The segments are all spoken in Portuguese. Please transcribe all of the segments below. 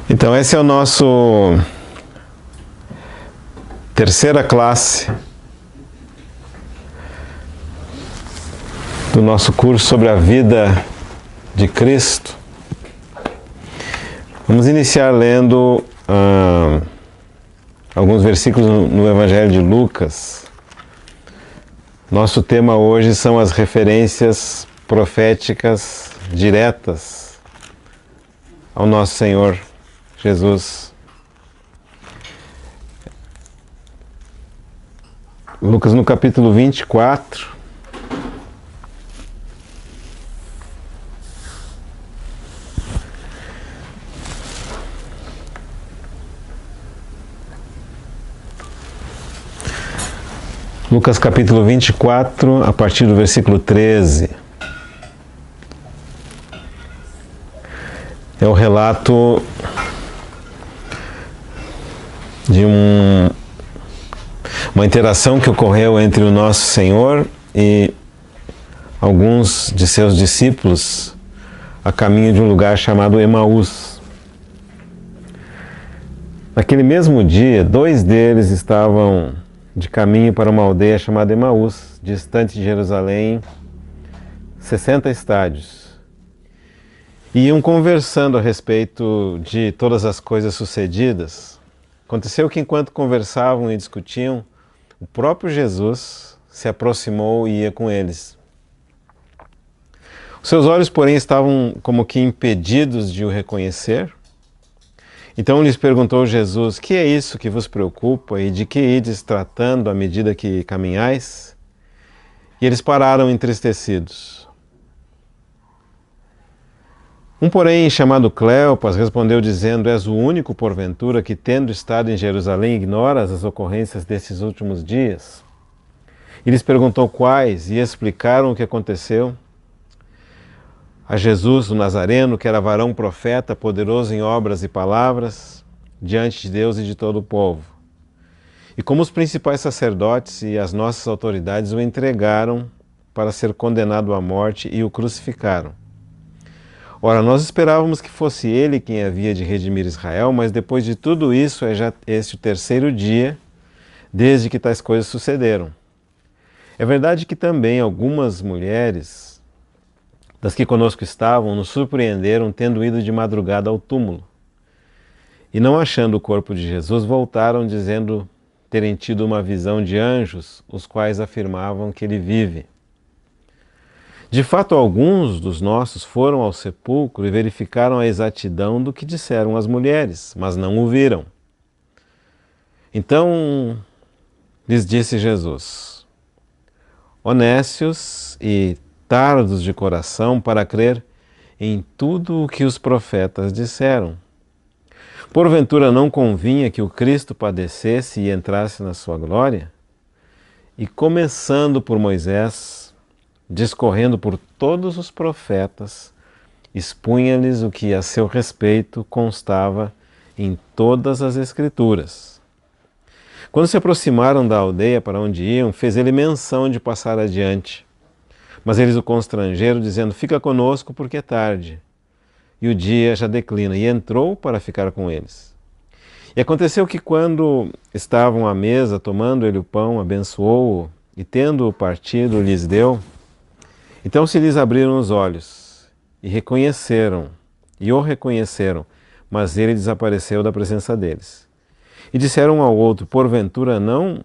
Então esse é o nosso terceira classe do nosso curso sobre a vida de Cristo. Vamos iniciar lendo alguns versículos no Evangelho de Lucas. Nosso tema hoje são as referências proféticas diretas ao nosso Senhor Jesus. Lucas no capítulo 24. Lucas capítulo 24, a partir do versículo 13. É o relato de uma interação que ocorreu entre o nosso Senhor e alguns de seus discípulos a caminho de um lugar chamado Emaús. Naquele mesmo dia, 2 deles estavam de caminho para uma aldeia chamada Emaús, distante de Jerusalém, 60 estádios. E iam conversando a respeito de todas as coisas sucedidas. Aconteceu que enquanto conversavam e discutiam, o próprio Jesus se aproximou e ia com eles. Os seus olhos, porém, estavam como que impedidos de o reconhecer. Então lhes perguntou Jesus: que é isso que vos preocupa e de que ides tratando à medida que caminhais? E eles pararam entristecidos. Um, porém, chamado Cleopas, respondeu dizendo: és o único, porventura, que, tendo estado em Jerusalém, ignoras as ocorrências desses últimos dias? E lhes perguntou quais, e explicaram o que aconteceu a Jesus, o Nazareno, que era varão profeta, poderoso em obras e palavras, diante de Deus e de todo o povo. E como os principais sacerdotes e as nossas autoridades o entregaram para ser condenado à morte e o crucificaram. Ora, nós esperávamos que fosse ele quem havia de redimir Israel, mas depois de tudo isso é já este o 3º dia desde que tais coisas sucederam. É verdade que também algumas mulheres das que conosco estavam nos surpreenderam tendo ido de madrugada ao túmulo. E não achando o corpo de Jesus, voltaram dizendo terem tido uma visão de anjos, os quais afirmavam que ele vive. De fato, alguns dos nossos foram ao sepulcro e verificaram a exatidão do que disseram as mulheres, mas não o viram. Então lhes disse Jesus: honestos e tardos de coração para crer em tudo o que os profetas disseram. Porventura não convinha que o Cristo padecesse e entrasse na sua glória? E começando por Moisés, discorrendo por todos os profetas, expunha-lhes o que a seu respeito constava em todas as Escrituras. Quando se aproximaram da aldeia para onde iam, fez ele menção de passar adiante. Mas eles o constrangeram, dizendo: fica conosco, porque é tarde, e o dia já declina. E entrou para ficar com eles. E aconteceu que, quando estavam à mesa, tomando ele o pão, abençoou-o, e tendo-o partido, lhes deu. Então se lhes abriram os olhos, e o reconheceram, mas ele desapareceu da presença deles. E disseram um ao outro: porventura não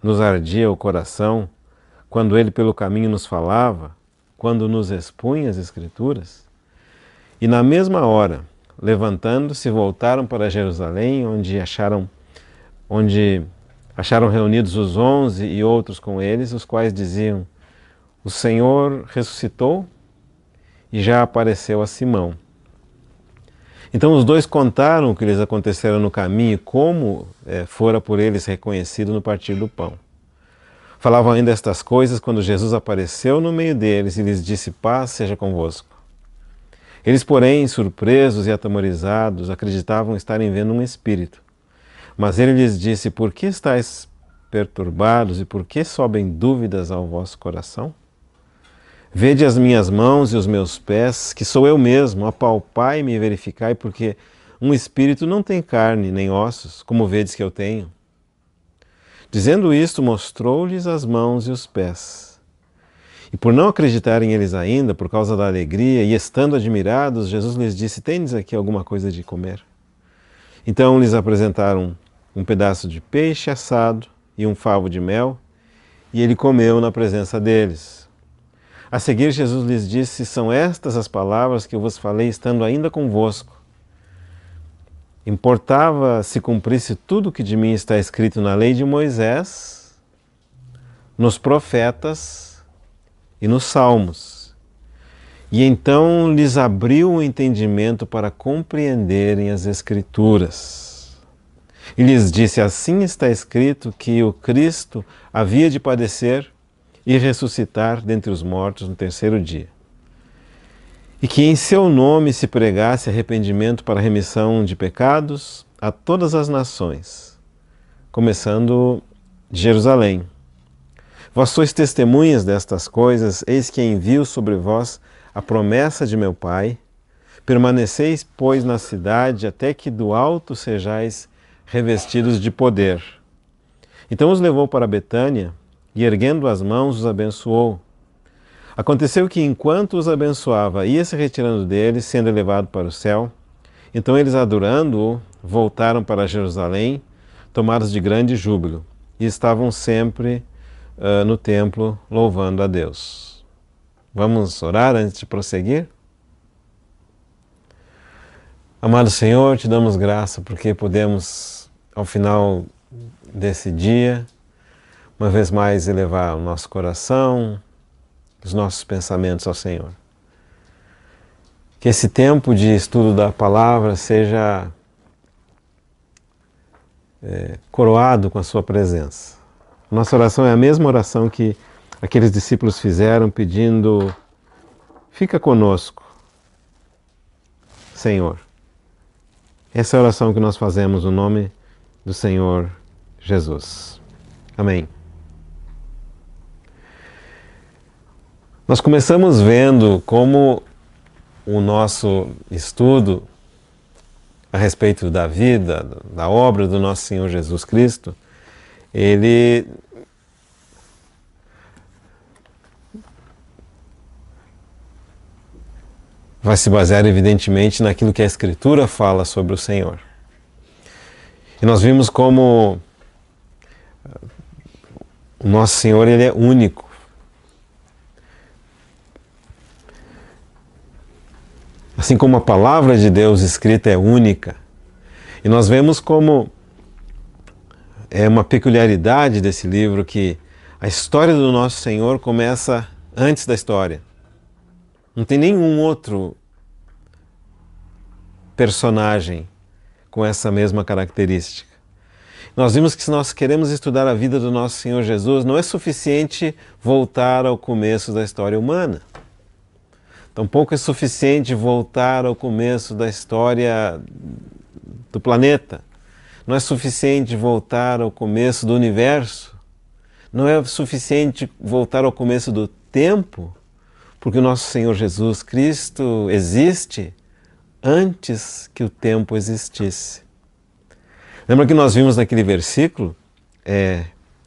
nos ardia o coração quando ele pelo caminho nos falava, quando nos expunha as Escrituras? E na mesma hora, levantando-se, voltaram para Jerusalém, onde acharam reunidos os 11 e outros com eles, os quais diziam: o Senhor ressuscitou e já apareceu a Simão. Então os 2 contaram o que lhes acontecera no caminho e como fora por eles reconhecido no partir do pão. Falavam ainda estas coisas quando Jesus apareceu no meio deles e lhes disse: paz seja convosco. Eles, porém, surpresos e atemorizados, acreditavam estarem vendo um espírito. Mas ele lhes disse: por que estáis perturbados e por que sobem dúvidas ao vosso coração? Vede as minhas mãos e os meus pés, que sou eu mesmo, apalpai-me e verificai, porque Um espírito não tem carne nem ossos, como vedes que eu tenho. Dizendo isto, mostrou-lhes as mãos e os pés. E por não acreditarem eles ainda, por causa da alegria, e estando admirados, Jesus lhes disse: tendes aqui alguma coisa de comer? Então lhes apresentaram um pedaço de peixe assado e um favo de mel, e ele comeu na presença deles. A seguir, Jesus lhes disse: são estas as palavras que eu vos falei estando ainda convosco. Importava se cumprisse tudo o que de mim está escrito na lei de Moisés, nos profetas e nos salmos. E então lhes abriu o entendimento para compreenderem as Escrituras. E lhes disse: assim está escrito que o Cristo havia de padecer e ressuscitar dentre os mortos no terceiro dia. E que em seu nome se pregasse arrependimento para remissão de pecados a todas as nações, começando de Jerusalém. Vós sois testemunhas destas coisas, eis que envio sobre vós a promessa de meu Pai. Permaneceis, pois, na cidade, até que do alto sejais revestidos de poder. Então os levou para Betânia, e erguendo as mãos os abençoou. Aconteceu que enquanto os abençoava, ia se retirando deles, sendo elevado para o céu. Então eles, adorando-o, voltaram para Jerusalém, tomados de grande júbilo, e estavam sempre no templo louvando a Deus. Vamos orar antes de prosseguir? Amado Senhor, te damos graça porque podemos, ao final desse dia, uma vez mais elevar o nosso coração, os nossos pensamentos ao Senhor. Que esse tempo de estudo da palavra seja coroado com a sua presença. Nossa oração é a mesma oração que aqueles discípulos fizeram, pedindo: fica conosco, Senhor. Essa é a oração que nós fazemos no nome do Senhor Jesus. Amém. Nós começamos vendo como o nosso estudo a respeito da vida, da obra do nosso Senhor Jesus Cristo, ele vai se basear evidentemente naquilo que a Escritura fala sobre o Senhor. E nós vimos como o nosso Senhor, ele é único. Assim como a palavra de Deus escrita é única. E nós vemos como é uma peculiaridade desse livro que a história do nosso Senhor começa antes da história. Não tem nenhum outro personagem com essa mesma característica. Nós vimos que se nós queremos estudar a vida do nosso Senhor Jesus, não é suficiente voltar ao começo da história humana. Tampouco é suficiente voltar ao começo da história do planeta. Não é suficiente voltar ao começo do universo. Não é suficiente voltar ao começo do tempo, porque o nosso Senhor Jesus Cristo existe antes que o tempo existisse. Lembra que nós vimos naquele versículo,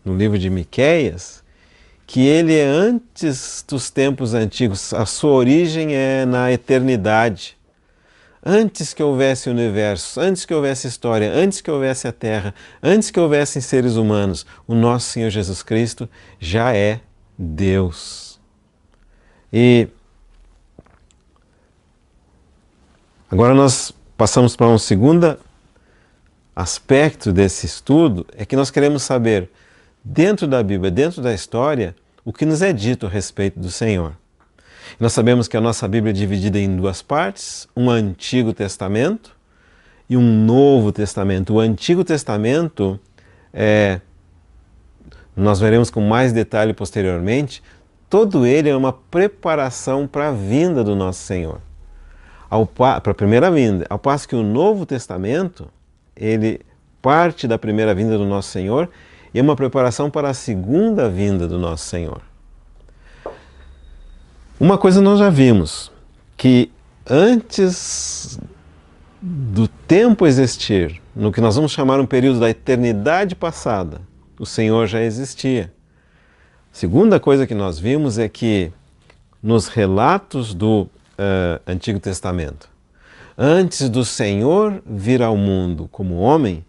no livro de Miqueias, que ele é antes dos tempos antigos, a sua origem é na eternidade. Antes que houvesse o universo, antes que houvesse história, antes que houvesse a terra, antes que houvessem seres humanos, o nosso Senhor Jesus Cristo já é Deus. E agora nós passamos para um segundo aspecto desse estudo, é que nós queremos saber, dentro da Bíblia, dentro da história, o que nos é dito a respeito do Senhor. Nós sabemos que a nossa Bíblia é dividida em duas partes, um Antigo Testamento e um Novo Testamento. O Antigo Testamento, nós veremos com mais detalhe posteriormente, todo ele é uma preparação para a vinda do nosso Senhor, para a primeira vinda. Ao passo que o Novo Testamento, ele parte da primeira vinda do nosso Senhor e é uma preparação para a segunda vinda do nosso Senhor. Uma coisa nós já vimos, que antes do tempo existir, no que nós vamos chamar um período da eternidade passada, o Senhor já existia. Segunda coisa que nós vimos é que nos relatos do Antigo Testamento, antes do Senhor vir ao mundo como homem,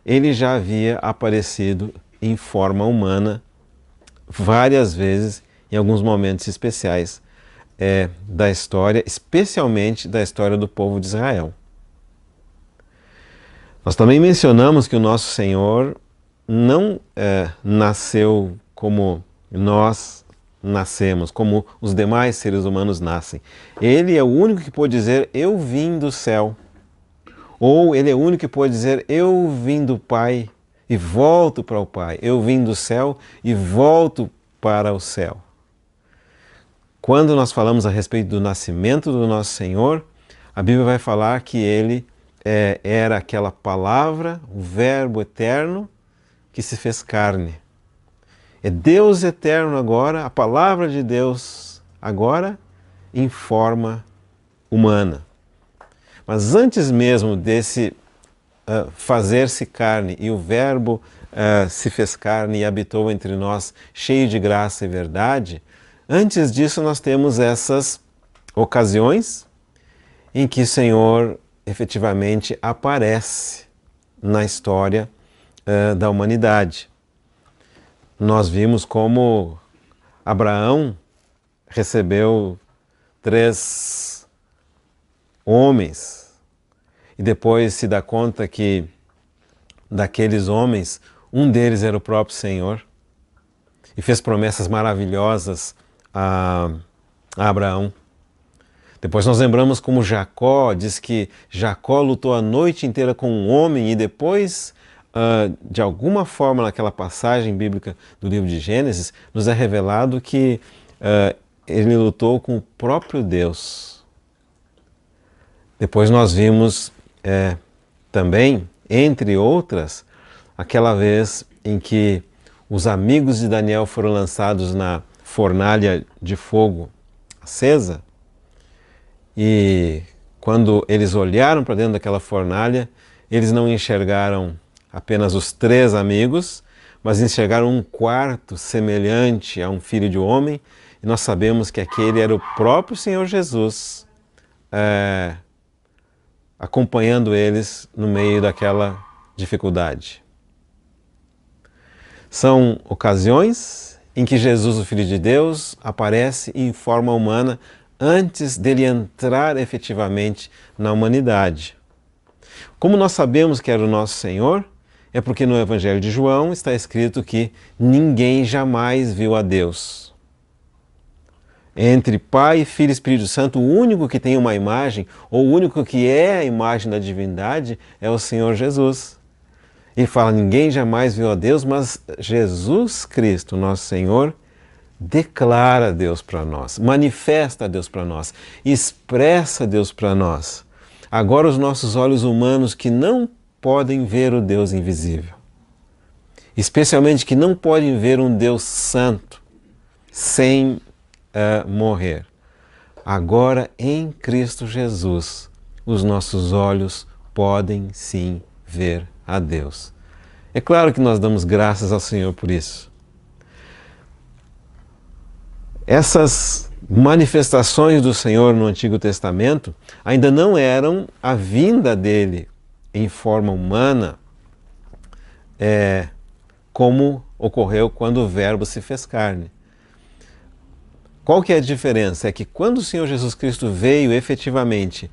ele já havia aparecido em forma humana várias vezes, em alguns momentos especiais da história, especialmente da história do povo de Israel. Nós também mencionamos que o nosso Senhor não nasceu como nós nascemos, como os demais seres humanos nascem. Ele é o único que pode dizer, eu vim do céu. Ou ele é o único que pode dizer, eu vim do Pai e volto para o Pai. Eu vim do céu e volto para o céu. Quando nós falamos a respeito do nascimento do nosso Senhor, a Bíblia vai falar que ele era aquela palavra, o Verbo eterno, que se fez carne. É Deus eterno agora, a palavra de Deus agora em forma humana. Mas antes mesmo desse fazer-se carne e o Verbo se fez carne e habitou entre nós, cheio de graça e verdade, antes disso nós temos essas ocasiões em que o Senhor efetivamente aparece na história da humanidade. Nós vimos como Abraão recebeu 3 homens e depois se dá conta que daqueles homens, um deles era o próprio Senhor e fez promessas maravilhosas a Abraão. Depois nós lembramos como Jacó, diz que Jacó lutou a noite inteira com um homem e depois, de alguma forma naquela passagem bíblica do livro de Gênesis, nos é revelado que ele lutou com o próprio Deus. Depois nós vimos também, entre outras, aquela vez em que os amigos de Daniel foram lançados na fornalha de fogo acesa, e quando eles olharam para dentro daquela fornalha, eles não enxergaram apenas os 3 amigos, mas enxergaram um quarto semelhante a um filho de homem, e nós sabemos que aquele era o próprio Senhor Jesus, acompanhando eles no meio daquela dificuldade. São ocasiões em que Jesus, o Filho de Deus, aparece em forma humana antes dele entrar efetivamente na humanidade. Como nós sabemos que era o nosso Senhor, é porque no Evangelho de João está escrito que ninguém jamais viu a Deus. Entre Pai, Filho e Espírito Santo, o único que tem uma imagem, ou o único que é a imagem da divindade, é o Senhor Jesus. Ele fala, ninguém jamais viu a Deus, mas Jesus Cristo, nosso Senhor, declara Deus para nós, manifesta Deus para nós, expressa Deus para nós. Agora os nossos olhos humanos que não podem ver o Deus invisível, especialmente que não podem ver um Deus santo sem morrer. Agora em Cristo Jesus, os nossos olhos podem sim ver a Deus. É claro que nós damos graças ao Senhor por isso. Essas manifestações do Senhor no Antigo Testamento ainda não eram a vinda dele em forma humana, como ocorreu quando o Verbo se fez carne. Qual que é a diferença? É que quando o Senhor Jesus Cristo veio efetivamente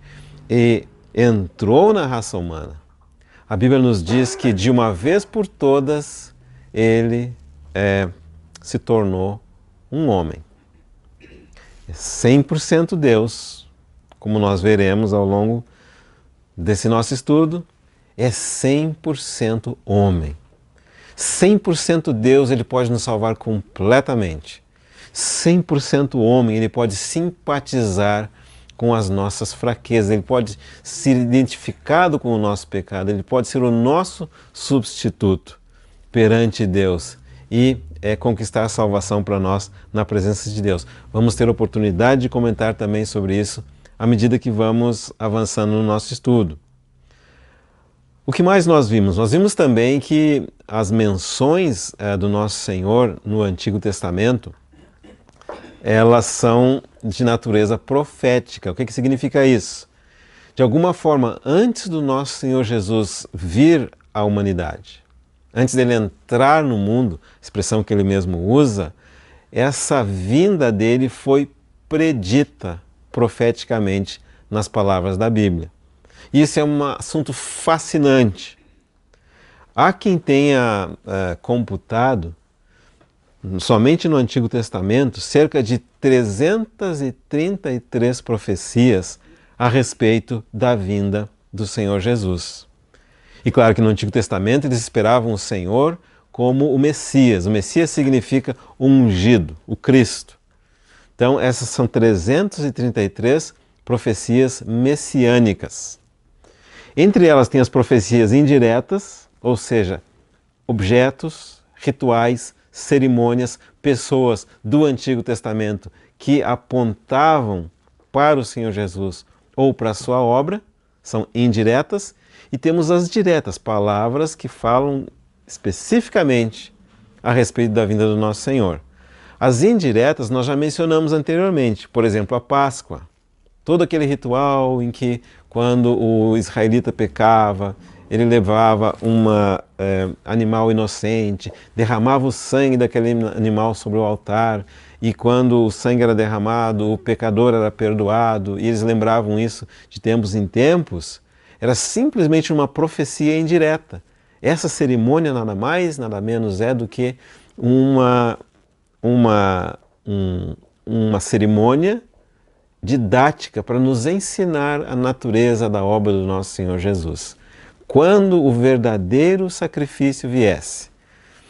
e entrou na raça humana, a Bíblia nos diz que de uma vez por todas ele se tornou um homem. 100% Deus, como nós veremos ao longo desse nosso estudo, é 100% homem. 100% Deus, ele pode nos salvar completamente. 100% homem, ele pode simpatizar com as nossas fraquezas, ele pode ser identificado com o nosso pecado, ele pode ser o nosso substituto perante Deus e conquistar a salvação para nós na presença de Deus. Vamos ter oportunidade de comentar também sobre isso à medida que vamos avançando no nosso estudo. O que mais nós vimos? Nós vimos também que as menções do nosso Senhor no Antigo Testamento, elas são de natureza profética. O que significa isso? De alguma forma, antes do nosso Senhor Jesus vir à humanidade, antes dele entrar no mundo, expressão que ele mesmo usa, essa vinda dele foi predita profeticamente nas palavras da Bíblia. Isso é um assunto fascinante. Há quem tenha computado, somente no Antigo Testamento, cerca de 333 profecias a respeito da vinda do Senhor Jesus. E claro que no Antigo Testamento eles esperavam o Senhor como o Messias. O Messias significa o ungido, o Cristo. Então essas são 333 profecias messiânicas. Entre elas tem as profecias indiretas, ou seja, objetos, rituais, cerimônias, pessoas do Antigo Testamento que apontavam para o Senhor Jesus ou para a sua obra, são indiretas, e temos as diretas, palavras que falam especificamente a respeito da vinda do nosso Senhor. As indiretas nós já mencionamos anteriormente, por exemplo, a Páscoa. Todo aquele ritual em que, quando o israelita pecava, ele levava um animal inocente, derramava o sangue daquele animal sobre o altar, e quando o sangue era derramado, o pecador era perdoado, e eles lembravam isso de tempos em tempos. Era simplesmente uma profecia indireta. Essa cerimônia nada mais, nada menos é do que uma cerimônia didática para nos ensinar a natureza da obra do nosso Senhor Jesus. Quando o verdadeiro sacrifício viesse,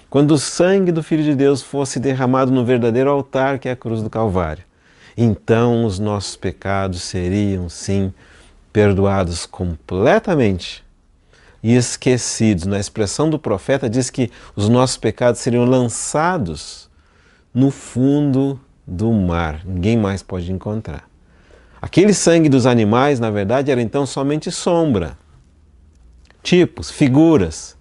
quando o sangue do Filho de Deus fosse derramado no verdadeiro altar que é a cruz do Calvário, então os nossos pecados seriam, sim, perdoados completamente e esquecidos. Na expressão do profeta diz que os nossos pecados seriam lançados no fundo do mar. Ninguém mais pode encontrar. Aquele sangue dos animais, na verdade, era então somente sombra, tipos, figuras.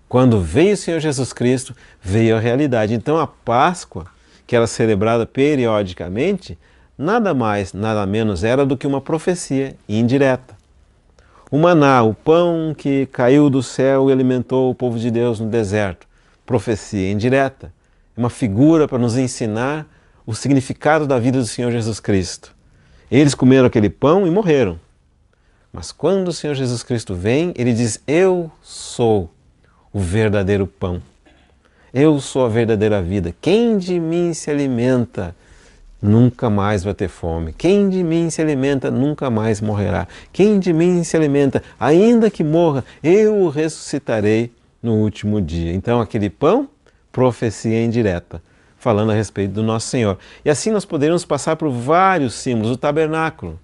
Quando veio o Senhor Jesus Cristo, veio a realidade. Então a Páscoa, que era celebrada periodicamente, nada mais, nada menos era do que uma profecia indireta. O maná, o pão que caiu do céu e alimentou o povo de Deus no deserto, profecia indireta. É uma figura para nos ensinar o significado da vida do Senhor Jesus Cristo. Eles comeram aquele pão e morreram. Mas quando o Senhor Jesus Cristo vem, ele diz: eu sou o verdadeiro pão. Eu sou a verdadeira vida. Quem de mim se alimenta nunca mais vai ter fome. Quem de mim se alimenta nunca mais morrerá. Quem de mim se alimenta, ainda que morra, eu o ressuscitarei no último dia. Então aquele pão, profecia indireta, falando a respeito do nosso Senhor. E assim nós poderíamos passar por vários símbolos. O tabernáculo,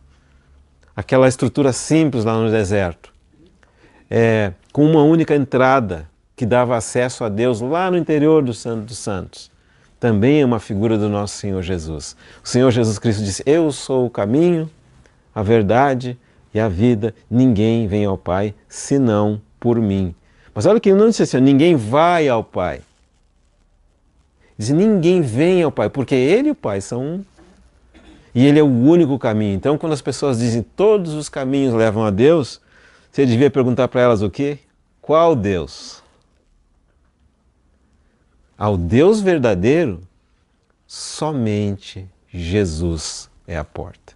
aquela estrutura simples lá no deserto, com uma única entrada que dava acesso a Deus lá no interior do Santo dos Santos. Também é uma figura do nosso Senhor Jesus. O Senhor Jesus Cristo disse: eu sou o caminho, a verdade e a vida. Ninguém vem ao Pai senão por mim. Mas olha que ele não disse assim: ninguém vai ao Pai. Diz: ninguém vem ao Pai, porque Ele e o Pai são um. E Ele é o único caminho. Então, quando as pessoas dizem todos os caminhos levam a Deus, você devia perguntar para elas o quê? Qual Deus? Ao Deus verdadeiro, somente Jesus é a porta.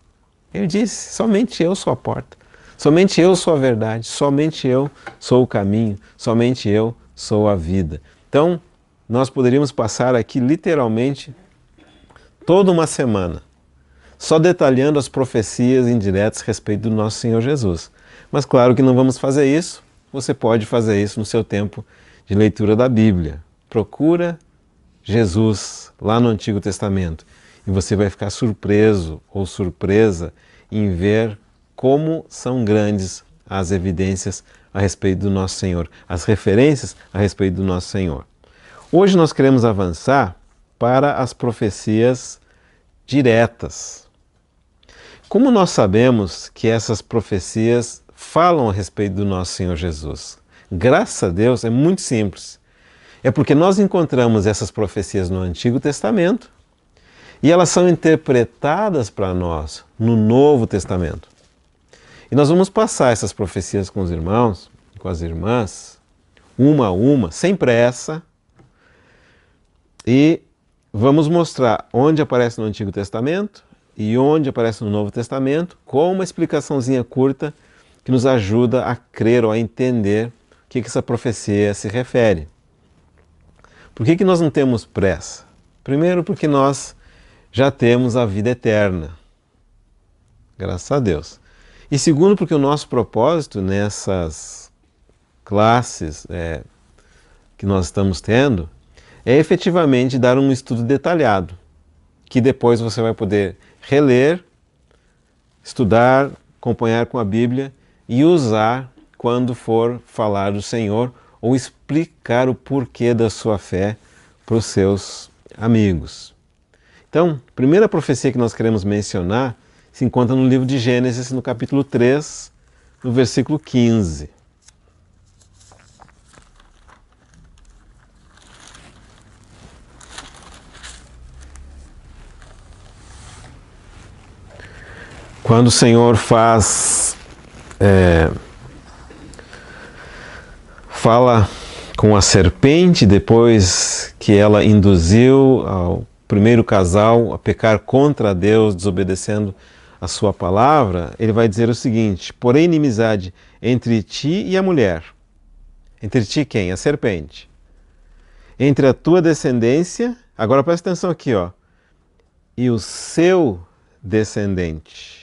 Ele disse: somente eu sou a porta. Somente eu sou a verdade. Somente eu sou o caminho. Somente eu sou a vida. Então, nós poderíamos passar aqui literalmente toda uma semana só detalhando as profecias indiretas a respeito do nosso Senhor Jesus. Mas claro que não vamos fazer isso. Você pode fazer isso no seu tempo de leitura da Bíblia. Procura Jesus lá no Antigo Testamento e você vai ficar surpreso ou surpresa em ver como são grandes as evidências a respeito do nosso Senhor, as referências a respeito do nosso Senhor. Hoje nós queremos avançar para as profecias diretas. Como nós sabemos que essas profecias falam a respeito do nosso Senhor Jesus? graças a Deus, é muito simples. É porque nós encontramos essas profecias no Antigo Testamento e elas são interpretadas para nós no Novo Testamento. E nós vamos passar essas profecias com os irmãos, com as irmãs, uma a uma, sem pressa, e vamos mostrar onde aparece no Antigo Testamento e onde aparece no Novo Testamento, com uma explicaçãozinha curta que nos ajuda a crer ou a entender o que essa profecia se refere. Por que nós não temos pressa? Primeiro, porque nós já temos a vida eterna, graças a Deus. E segundo, porque o nosso propósito nessas classes que nós estamos tendo é efetivamente dar um estudo detalhado, que depois você vai poder reler, estudar, acompanhar com a Bíblia e usar quando for falar do Senhor ou explicar o porquê da sua fé para os seus amigos. Então, a primeira profecia que nós queremos mencionar se encontra no livro de Gênesis, no capítulo 3, no versículo 15. Quando o Senhor fala com a serpente, depois que ela induziu ao primeiro casal a pecar contra Deus, desobedecendo a sua palavra, ele vai dizer o seguinte: porém inimizade entre ti e a mulher. Entre ti quem? A serpente. Entre a tua descendência, agora presta atenção aqui, ó, e o seu descendente.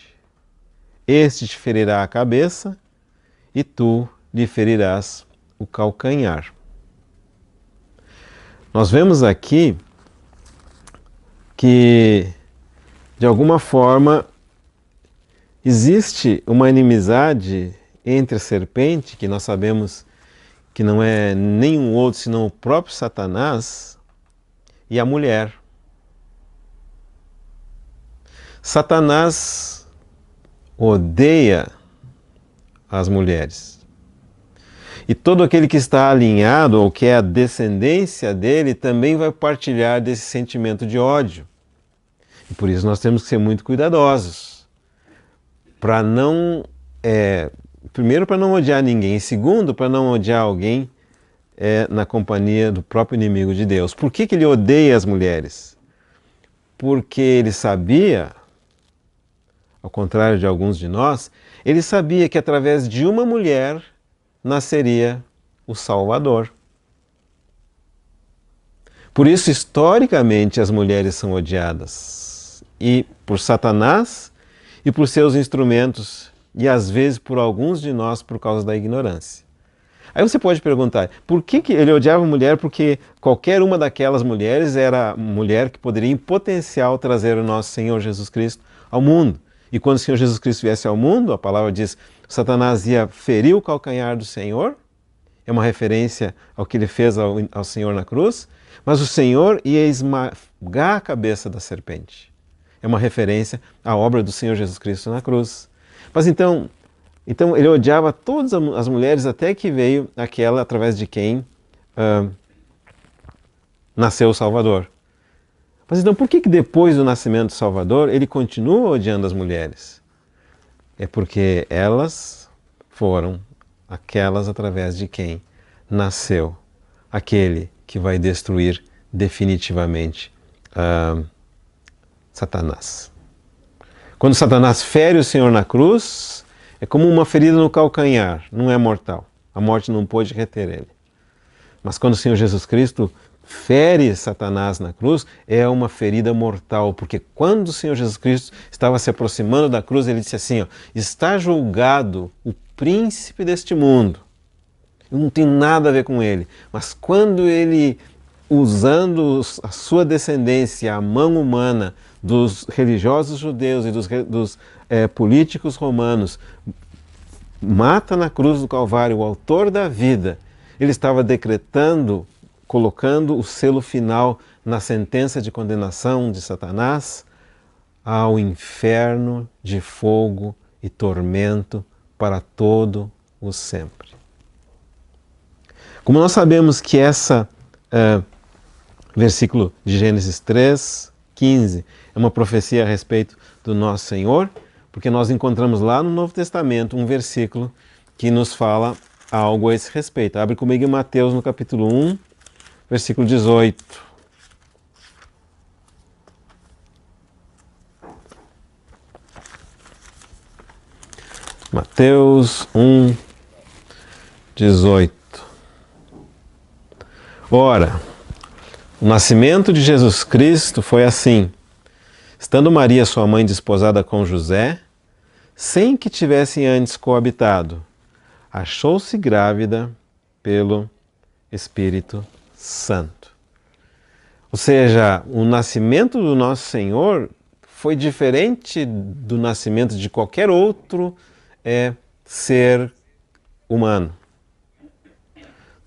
Este te ferirá a cabeça e tu lhe ferirás o calcanhar. Nós vemos aqui que, de alguma forma, existe uma inimizade entre a serpente, que nós sabemos que não é nenhum outro senão o próprio Satanás, e a mulher. Satanás odeia as mulheres. E todo aquele que está alinhado, ou que é a descendência dele, também vai partilhar desse sentimento de ódio. E por isso nós temos que ser muito cuidadosos. Para não... primeiro, para não odiar ninguém. E segundo, para não odiar alguém na companhia do próprio inimigo de Deus. Por que ele odeia as mulheres? Porque ele sabia, ao contrário de alguns de nós, ele sabia que através de uma mulher nasceria o Salvador. Por isso, historicamente, as mulheres são odiadas. E por Satanás e por seus instrumentos, e às vezes por alguns de nós por causa da ignorância. Aí você pode perguntar, por que ele odiava a mulher? Porque qualquer uma daquelas mulheres era a mulher que poderia em potencial trazer o nosso Senhor Jesus Cristo ao mundo. E quando o Senhor Jesus Cristo viesse ao mundo, a palavra diz, Satanás ia ferir o calcanhar do Senhor, é uma referência ao que ele fez ao Senhor na cruz, mas o Senhor ia esmagar a cabeça da serpente. É uma referência à obra do Senhor Jesus Cristo na cruz. Mas então ele odiava todas as mulheres até que veio aquela através de quem nasceu o Salvador. Mas então por que depois do nascimento do Salvador ele continua odiando as mulheres? É porque elas foram aquelas através de quem nasceu aquele que vai destruir definitivamente Satanás. Quando Satanás fere o Senhor na cruz, é como uma ferida no calcanhar, não é mortal. A morte não pôde reter ele. Mas quando o Senhor Jesus Cristo fere Satanás na cruz, é uma ferida mortal, porque quando o Senhor Jesus Cristo estava se aproximando da cruz, ele disse assim, ó, está julgado o príncipe deste mundo. Eu não tenho nada a ver com ele, mas quando ele, usando a sua descendência, a mão humana dos religiosos judeus e dos políticos romanos, mata na cruz do Calvário o autor da vida, ele estava decretando, colocando o selo final na sentença de condenação de Satanás ao inferno de fogo e tormento para todo o sempre. Como nós sabemos que versículo de Gênesis 3:15 é uma profecia a respeito do nosso Senhor, porque nós encontramos lá no Novo Testamento um versículo que nos fala algo a esse respeito. Abre comigo em Mateus no capítulo 1, versículo 18. Mateus 1, 18. Ora, o nascimento de Jesus Cristo foi assim. Estando Maria, sua mãe, desposada com José, sem que tivessem antes coabitado, achou-se grávida pelo Espírito Santo. Ou seja, o nascimento do nosso Senhor foi diferente do nascimento de qualquer outro ser humano.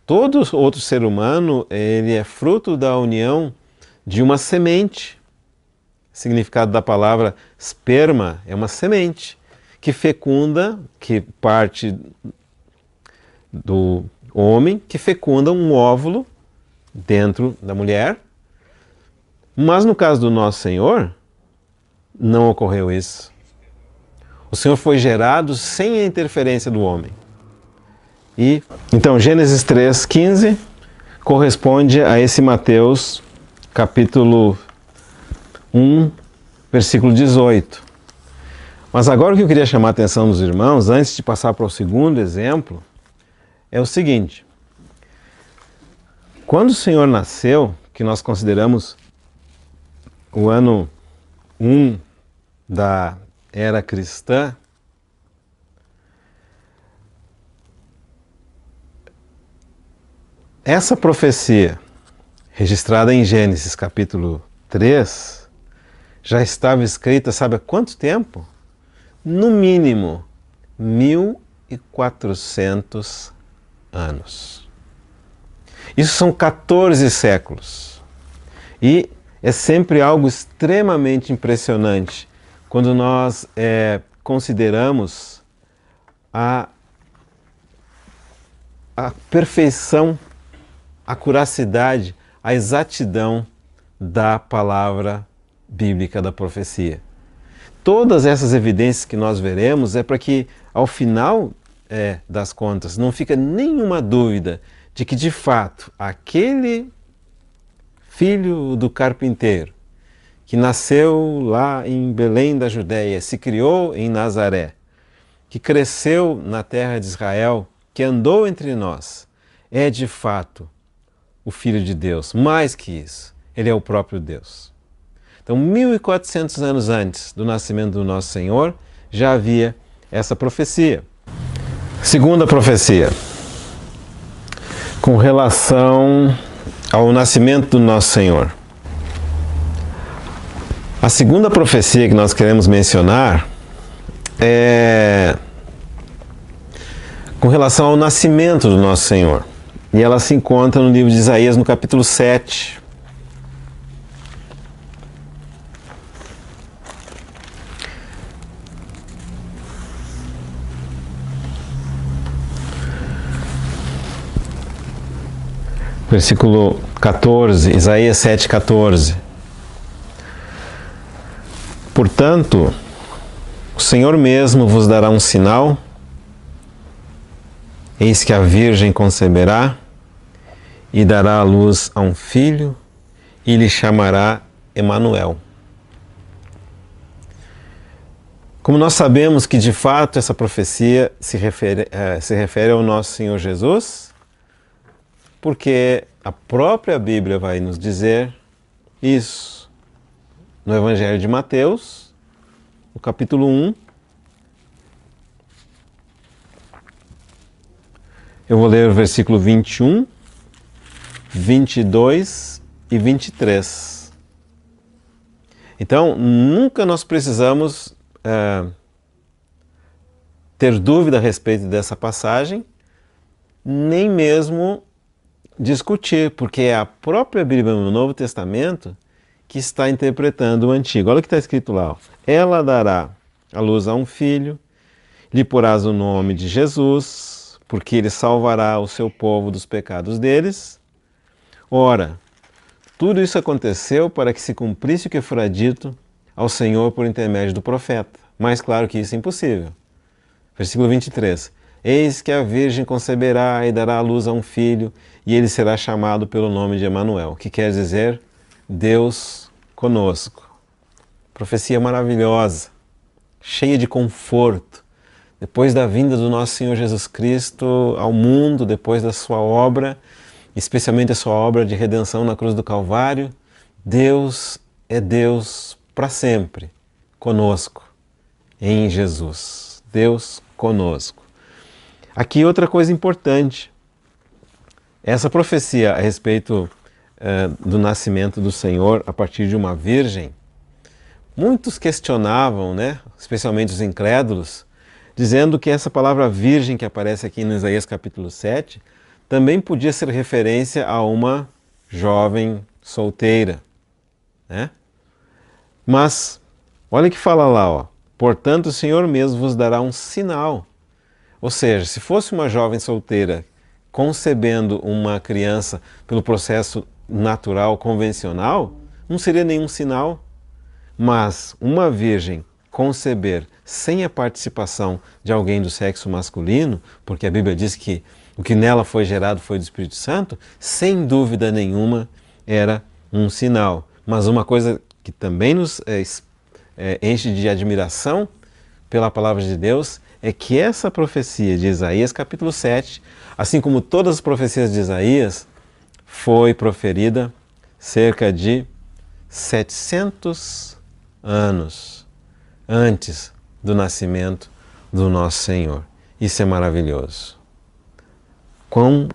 Todo outro ser humano, ele é fruto da união de uma semente. O significado da palavra esperma é uma semente que fecunda, que parte do homem, que fecunda um óvulo dentro da mulher. Mas no caso do nosso Senhor, não ocorreu isso. O Senhor foi gerado sem a interferência do homem. E então Gênesis 3:15 corresponde a esse Mateus capítulo 1, versículo 18. Mas agora o que eu queria chamar a atenção dos irmãos, antes de passar para o segundo exemplo, é o seguinte. Quando o Senhor nasceu, que nós consideramos o ano 1 da era cristã, essa profecia, registrada em Gênesis capítulo 3, já estava escrita, sabe há quanto tempo? No mínimo 1400 anos. Isso são 14 séculos. E é sempre algo extremamente impressionante quando nós consideramos a perfeição, a curacidade, a exatidão da palavra bíblica da profecia. Todas essas evidências que nós veremos é para que, ao final das contas, não fica nenhuma dúvida de que, de fato, aquele filho do carpinteiro, que nasceu lá em Belém da Judéia, se criou em Nazaré, que cresceu na terra de Israel, que andou entre nós, é de fato o Filho de Deus. Mais que isso, ele é o próprio Deus. Então, 1400 anos antes do nascimento do nosso Senhor, já havia essa profecia. Segunda profecia, com relação ao nascimento do nosso Senhor. A segunda profecia que nós queremos mencionar é com relação ao nascimento do nosso Senhor. E ela se encontra no livro de Isaías, no capítulo 7. Versículo 14, Isaías 7:14. Portanto, o Senhor mesmo vos dará um sinal. Eis que a Virgem conceberá e dará à luz a um filho e lhe chamará Emanuel. Como nós sabemos que de fato essa profecia se refere ao nosso Senhor Jesus, porque a própria Bíblia vai nos dizer isso no Evangelho de Mateus, no capítulo 1. Eu vou ler o versículo 21, 22 e 23. Então, nunca nós precisamos ter dúvida a respeito dessa passagem, nem mesmo discutir, porque é a própria Bíblia no Novo Testamento que está interpretando o Antigo. Olha o que está escrito lá. Ó. Ela dará à luz a um filho, lhe porás o nome de Jesus, porque ele salvará o seu povo dos pecados deles. Ora, tudo isso aconteceu para que se cumprisse o que fora dito ao Senhor por intermédio do profeta. Mais claro que isso é impossível. Versículo 23. Eis que a Virgem conceberá e dará à luz a um filho, e ele será chamado pelo nome de Emanuel, que quer dizer Deus conosco. Profecia maravilhosa, cheia de conforto. Depois da vinda do nosso Senhor Jesus Cristo ao mundo, depois da sua obra, especialmente a sua obra de redenção na cruz do Calvário, Deus é Deus para sempre, conosco, em Jesus. Deus conosco. Aqui outra coisa importante. Essa profecia a respeito do nascimento do Senhor a partir de uma virgem, muitos questionavam, né, especialmente os incrédulos, dizendo que essa palavra virgem que aparece aqui no Isaías capítulo 7 também podia ser referência a uma jovem solteira, né? Mas, olha que fala lá, ó, portanto o Senhor mesmo vos dará um sinal. Ou seja, se fosse uma jovem solteira concebendo uma criança pelo processo natural, convencional, não seria nenhum sinal. Mas uma virgem conceber sem a participação de alguém do sexo masculino, porque a Bíblia diz que o que nela foi gerado foi do Espírito Santo, sem dúvida nenhuma era um sinal. Mas uma coisa que também nos enche de admiração pela palavra de Deus é que essa profecia de Isaías capítulo 7, assim como todas as profecias de Isaías, foi proferida cerca de 700 anos antes do nascimento do nosso Senhor. Isso é maravilhoso. Quão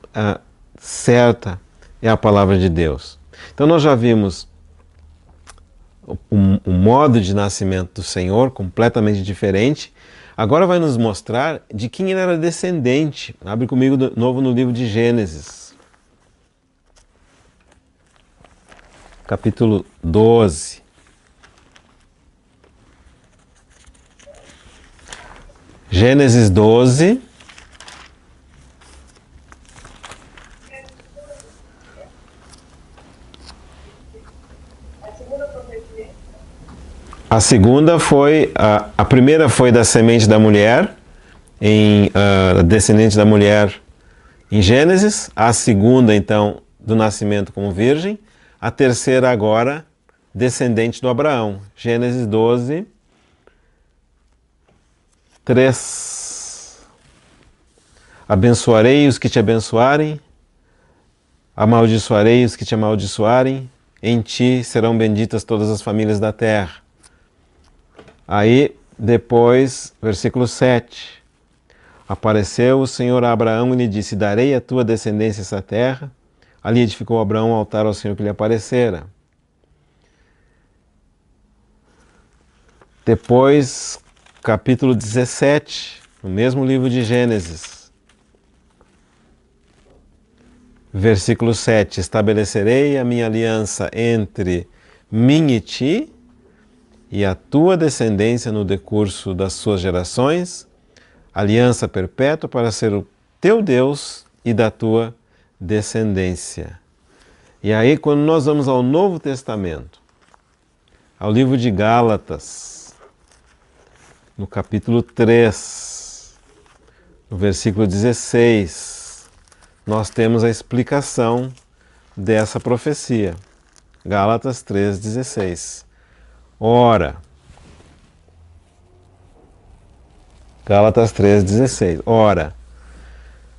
certa é a palavra de Deus. Então nós já vimos o modo de nascimento do Senhor, completamente diferente. Agora vai nos mostrar de quem ele era descendente. Abre comigo de novo no livro de Gênesis. Capítulo 12. Gênesis 12. A segunda foi, a primeira foi da semente da mulher, descendente da mulher em Gênesis. A segunda, então, do nascimento como virgem. A terceira agora, descendente do Abraão. Gênesis 12, 3. Abençoarei os que te abençoarem, amaldiçoarei os que te amaldiçoarem, em ti serão benditas todas as famílias da terra. Aí, depois, versículo 7. Apareceu o Senhor a Abraão e lhe disse, darei à tua descendência essa terra. Ali edificou Abraão um altar ao Senhor que lhe aparecera. Depois, capítulo 17, no mesmo livro de Gênesis. Versículo 7. Estabelecerei a minha aliança entre mim e ti, e a tua descendência no decurso das suas gerações, aliança perpétua para ser o teu Deus e da tua descendência. E aí, quando nós vamos ao Novo Testamento, ao livro de Gálatas, no capítulo 3, no versículo 16, nós temos a explicação dessa profecia. Gálatas 3,16. Ora, Gálatas 3,16. Ora,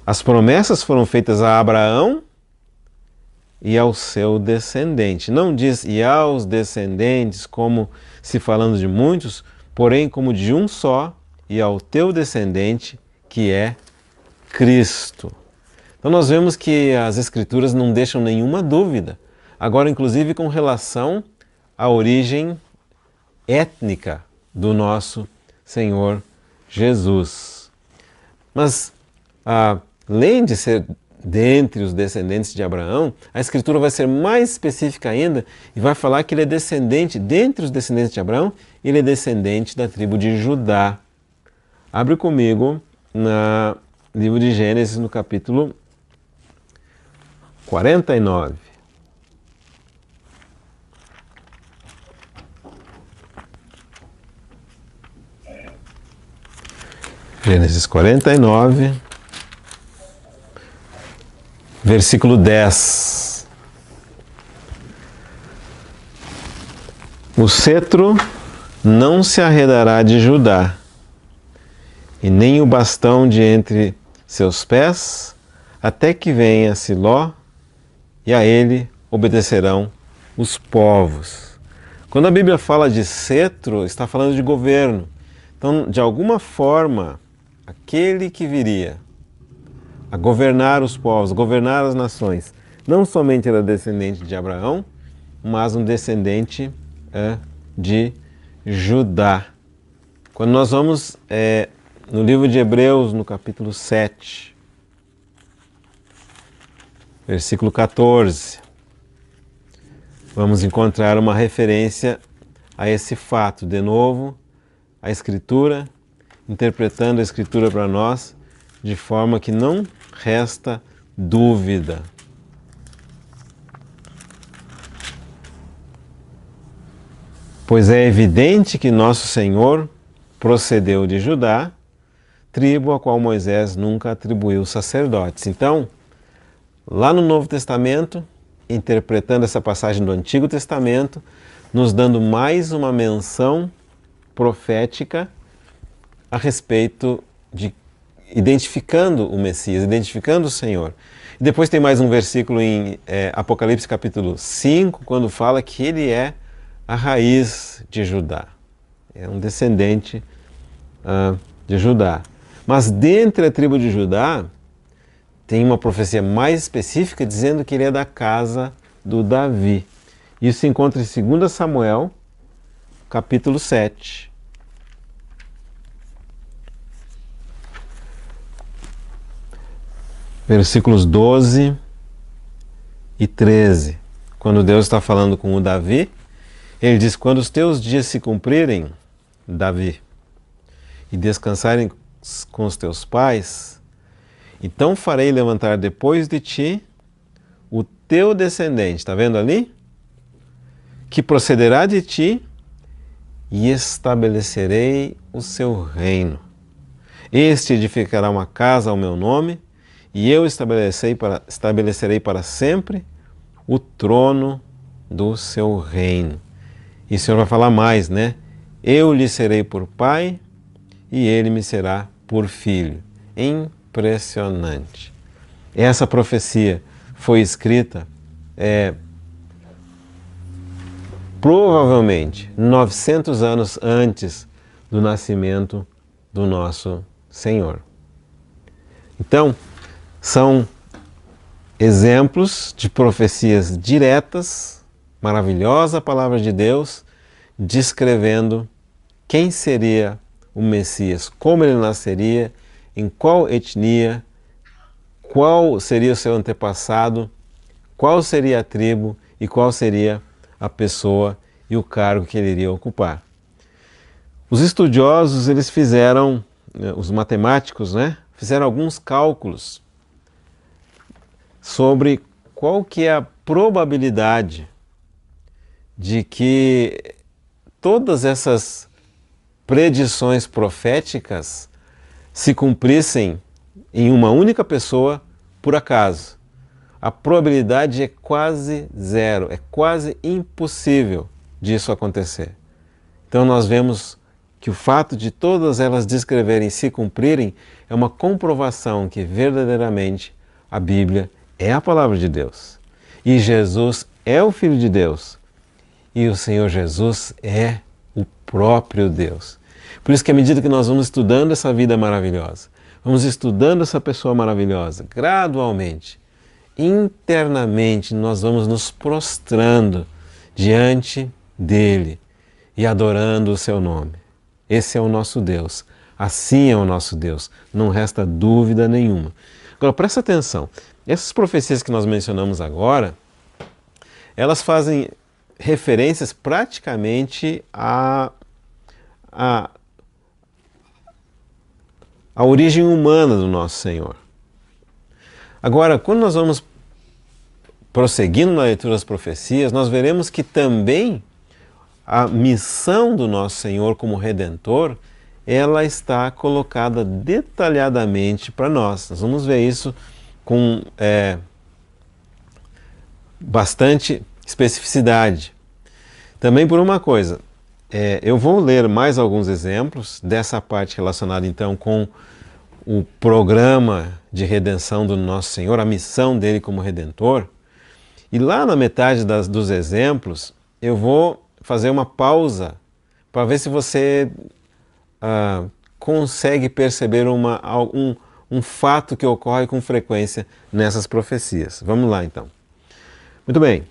as promessas foram feitas a Abraão e ao seu descendente. Não diz e aos descendentes, como se falando de muitos, porém como de um só, e ao teu descendente, que é Cristo. Então nós vemos que as Escrituras não deixam nenhuma dúvida. Agora, inclusive, com relação à origem étnica do nosso Senhor Jesus. Mas, além de ser dentre os descendentes de Abraão, a Escritura vai ser mais específica ainda e vai falar que ele é descendente, dentre os descendentes de Abraão, ele é descendente da tribo de Judá. Abre comigo livro de Gênesis, no capítulo 49. Gênesis 49, versículo 10. O cetro não se arredará de Judá, e nem o bastão de entre seus pés, até que venha Siló, e a ele obedecerão os povos. Quando a Bíblia fala de cetro, está falando de governo. Então, de alguma forma, aquele que viria a governar os povos, governar as nações, não somente era descendente de Abraão, mas um descendente de Judá. Quando nós vamos no livro de Hebreus, no capítulo 7, versículo 14, vamos encontrar uma referência a esse fato. De novo, a Escritura, interpretando a Escritura para nós, de forma que não resta dúvida. Pois é evidente que nosso Senhor procedeu de Judá, tribo a qual Moisés nunca atribuiu sacerdotes. Então, lá no Novo Testamento, interpretando essa passagem do Antigo Testamento, nos dando mais uma menção profética a respeito de identificando o Messias, identificando o Senhor. E depois tem mais um versículo em Apocalipse capítulo 5, quando fala que ele é a raiz de Judá. É um descendente de Judá. Mas dentre a tribo de Judá, tem uma profecia mais específica dizendo que ele é da casa do Davi. Isso se encontra em 2 Samuel, capítulo 7. Versículos 12 e 13. Quando Deus está falando com o Davi, ele diz: quando os teus dias se cumprirem, Davi, e descansarem com os teus pais, então farei levantar depois de ti o teu descendente, está vendo ali? Que procederá de ti, e estabelecerei o seu reino. Este edificará uma casa ao meu nome, e eu estabelecerei para sempre o trono do seu reino. E o Senhor vai falar mais, né? Eu lhe serei por pai, e ele me será por filho. Impressionante. Essa profecia foi escrita provavelmente 900 anos antes do nascimento do nosso Senhor. Então, são exemplos de profecias diretas, maravilhosa palavra de Deus, descrevendo quem seria o Messias, como ele nasceria, em qual etnia, qual seria o seu antepassado, qual seria a tribo e qual seria a pessoa e o cargo que ele iria ocupar. Os estudiosos, eles fizeram, os matemáticos, né, fizeram alguns cálculos sobre qual que é a probabilidade de que todas essas predições proféticas se cumprissem em uma única pessoa por acaso. A probabilidade é quase zero, é quase impossível disso acontecer. Então nós vemos que o fato de todas elas descreverem e se cumprirem é uma comprovação que verdadeiramente a Bíblia é a palavra de Deus. E Jesus é o Filho de Deus. E o Senhor Jesus é o próprio Deus. Por isso que à medida que nós vamos estudando essa vida maravilhosa, vamos estudando essa pessoa maravilhosa, gradualmente, internamente, nós vamos nos prostrando diante dele e adorando o seu nome. Esse é o nosso Deus. Assim é o nosso Deus. Não resta dúvida nenhuma. Agora, presta atenção. Essas profecias que nós mencionamos agora, elas fazem referências praticamente a origem humana do nosso Senhor. Agora, quando nós vamos prosseguindo na leitura das profecias, nós veremos que também a missão do nosso Senhor como Redentor, ela está colocada detalhadamente para nós. Nós vamos ver isso com bastante especificidade. Também por uma coisa, eu vou ler mais alguns exemplos dessa parte relacionada então com o programa de redenção do nosso Senhor, a missão dele como Redentor. E lá na metade dos exemplos, eu vou fazer uma pausa para ver se você consegue perceber um fato que ocorre com frequência nessas profecias. Vamos lá então. Muito bem.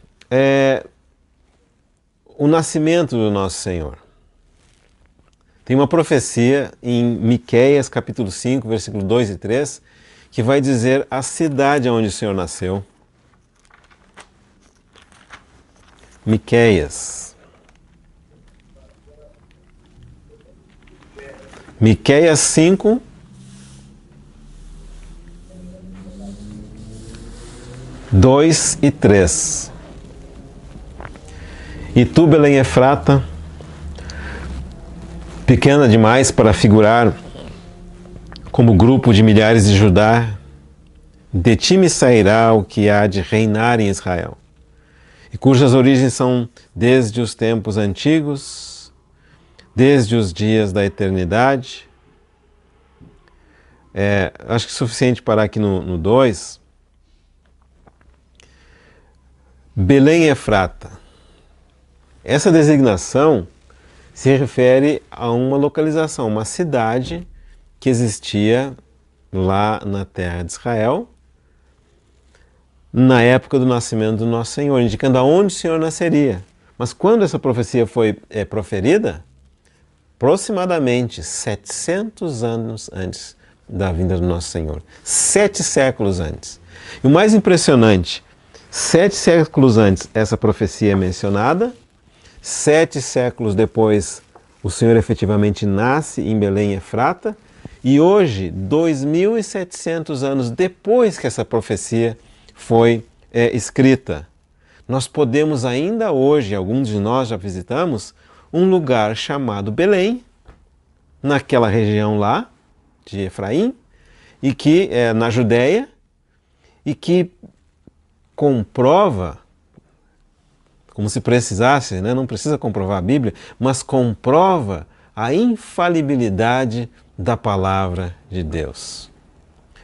O nascimento do nosso Senhor. Tem uma profecia em Miqueias, capítulo 5, versículo 2 e 3, que vai dizer a cidade onde o Senhor nasceu. Miqueias. Miqueias 5, dois e 3. E tu, Belém Efrata, pequena demais para figurar como grupo de milhares de Judá, de ti me sairá o que há de reinar em Israel, e cujas origens são desde os tempos antigos, desde os dias da eternidade. Acho que é suficiente parar aqui no 2. Belém Efrata. Essa designação se refere a uma localização, uma cidade que existia lá na terra de Israel, na época do nascimento do nosso Senhor, indicando aonde o Senhor nasceria. Mas quando essa profecia foi proferida? Aproximadamente 700 anos antes da vinda do nosso Senhor. 7 séculos antes. E o mais impressionante, 7 séculos antes essa profecia é mencionada, 7 séculos depois o Senhor efetivamente nasce em Belém Efrata, e hoje, 2.700 anos depois que essa profecia foi escrita, nós podemos ainda hoje, alguns de nós já visitamos, um lugar chamado Belém, naquela região lá de Efraim, e que é na Judéia, e que comprova, como se precisasse, né? Não precisa comprovar a Bíblia, mas comprova a infalibilidade da palavra de Deus.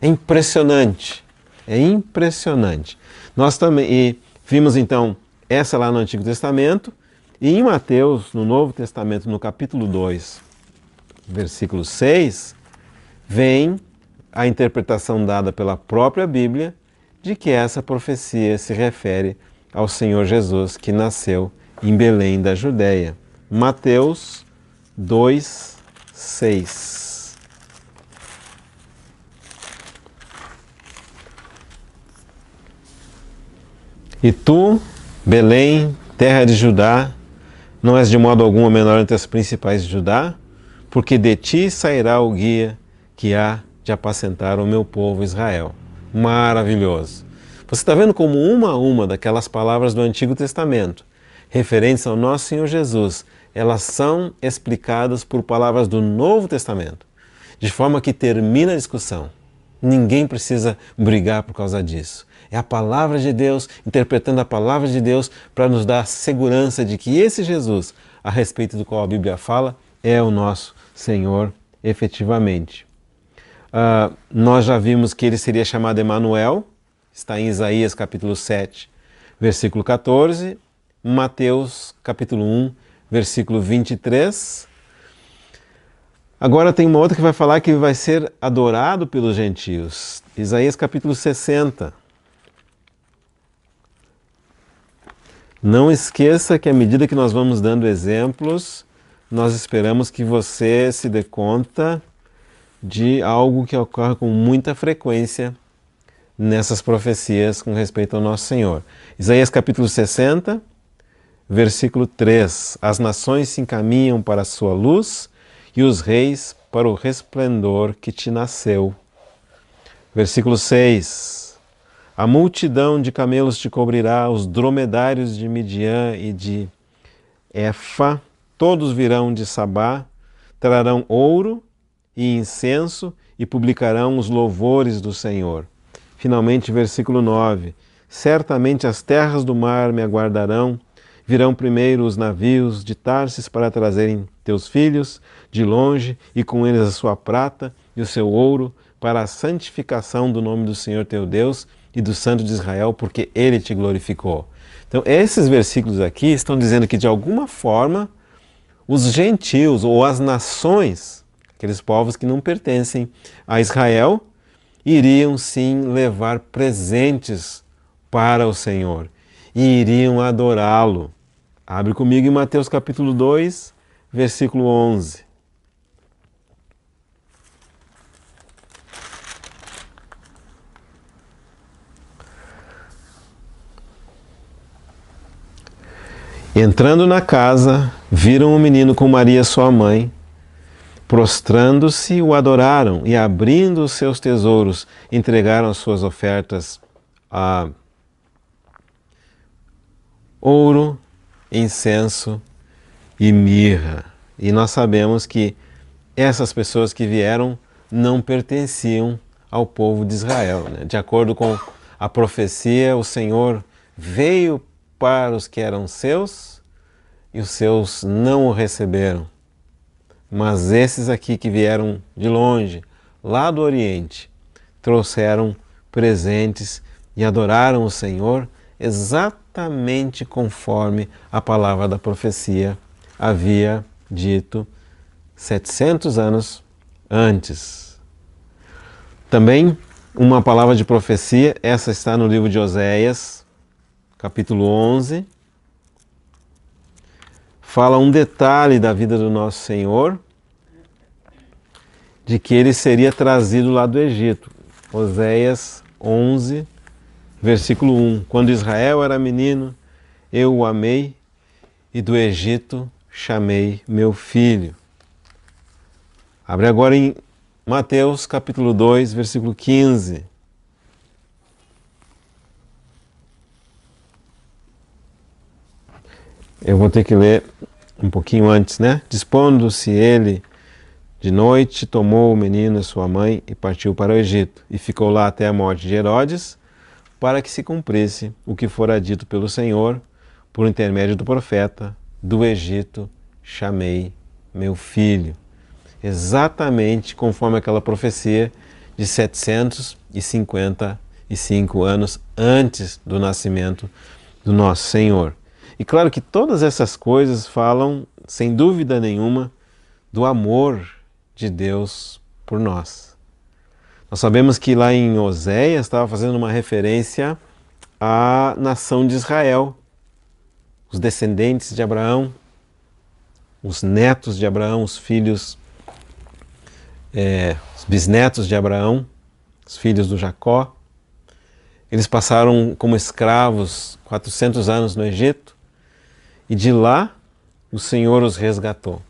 É impressionante, é impressionante. Nós também vimos então essa lá no Antigo Testamento, e em Mateus, no Novo Testamento, no capítulo 2, versículo 6, vem a interpretação dada pela própria Bíblia de que essa profecia se refere ao Senhor Jesus, que nasceu em Belém da Judéia. Mateus 2, 6. E tu, Belém, terra de Judá, não és de modo algum a menor entre as principais de Judá, porque de ti sairá o guia que há de apacentar o meu povo Israel. Maravilhoso! Você está vendo como uma a uma daquelas palavras do Antigo Testamento, referentes ao nosso Senhor Jesus, elas são explicadas por palavras do Novo Testamento, de forma que termina a discussão. Ninguém precisa brigar por causa disso. É a palavra de Deus, interpretando a palavra de Deus para nos dar a segurança de que esse Jesus, a respeito do qual a Bíblia fala, é o nosso Senhor efetivamente. Nós já vimos que ele seria chamado Emanuel, está em Isaías capítulo 7, versículo 14, Mateus capítulo 1, versículo 23. Agora tem uma outra que vai falar que vai ser adorado pelos gentios. Isaías capítulo 60. Não esqueça que à medida que nós vamos dando exemplos, nós esperamos que você se dê conta de algo que ocorre com muita frequência nessas profecias com respeito ao nosso Senhor. Isaías capítulo 60, versículo 3. As nações se encaminham para a sua luz e os reis para o resplendor que te nasceu. Versículo 6. A multidão de camelos te cobrirá, os dromedários de Midian e de Efa, todos virão de Sabá, trarão ouro e incenso e publicarão os louvores do Senhor. Finalmente, versículo 9. Certamente as terras do mar me aguardarão, virão primeiro os navios de Tarsis para trazerem teus filhos de longe e com eles a sua prata e o seu ouro para a santificação do nome do Senhor teu Deus e do Santo de Israel, porque Ele te glorificou. Então, esses versículos aqui estão dizendo que, de alguma forma, os gentios ou as nações, aqueles povos que não pertencem a Israel, iriam sim levar presentes para o Senhor e iriam adorá-lo. Abre comigo em Mateus capítulo 2, versículo 11. Entrando na casa, viram o menino com Maria sua mãe. Prostrando-se, o adoraram e, abrindo os seus tesouros, entregaram as suas ofertas a ouro, incenso e mirra. E nós sabemos que essas pessoas que vieram não pertenciam ao povo de Israel, né? De acordo com a profecia, o Senhor veio para os que eram seus e os seus não o receberam. Mas esses aqui que vieram de longe, lá do Oriente, trouxeram presentes e adoraram o Senhor exatamente conforme a palavra da profecia havia dito 700 anos antes. Também uma palavra de profecia, essa está no livro de Oséias, capítulo 11, fala um detalhe da vida do nosso Senhor, de que ele seria trazido lá do Egito. Oséias 11, versículo 1. Quando Israel era menino, eu o amei e do Egito chamei meu filho. Abre agora em Mateus capítulo 2, versículo 15. Eu vou ter que ler um pouquinho antes, né? Dispondo-se ele de noite, tomou o menino e sua mãe e partiu para o Egito, e ficou lá até a morte de Herodes, para que se cumprisse o que fora dito pelo Senhor, por intermédio do profeta: do Egito chamei meu filho. Exatamente conforme aquela profecia de 755 anos antes do nascimento do nosso Senhor. E claro que todas essas coisas falam, sem dúvida nenhuma, do amor de Deus por nós. Nós sabemos que lá em Oséias estava fazendo uma referência à nação de Israel, os descendentes de Abraão, os netos de Abraão, os filhos, os bisnetos de Abraão, os filhos do Jacó. Eles passaram como escravos 400 anos no Egito, e de lá o Senhor os resgatou.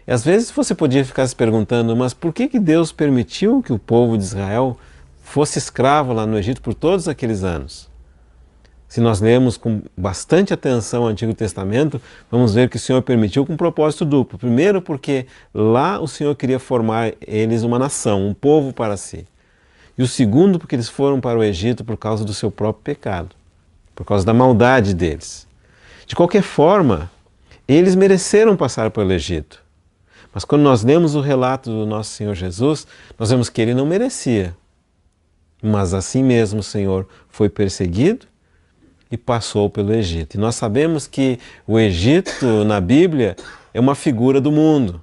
E às vezes você podia ficar se perguntando, mas por que Deus permitiu que o povo de Israel fosse escravo lá no Egito por todos aqueles anos? Se nós lemos com bastante atenção o Antigo Testamento, vamos ver que o Senhor permitiu com um propósito duplo. Primeiro, porque lá o Senhor queria formar eles uma nação, um povo para si. E o segundo, porque eles foram para o Egito por causa do seu próprio pecado, por causa da maldade deles. De qualquer forma, eles mereceram passar pelo Egito. Mas quando nós lemos o relato do nosso Senhor Jesus, nós vemos que ele não merecia. Mas assim mesmo o Senhor foi perseguido e passou pelo Egito. E nós sabemos que o Egito, na Bíblia, é uma figura do mundo.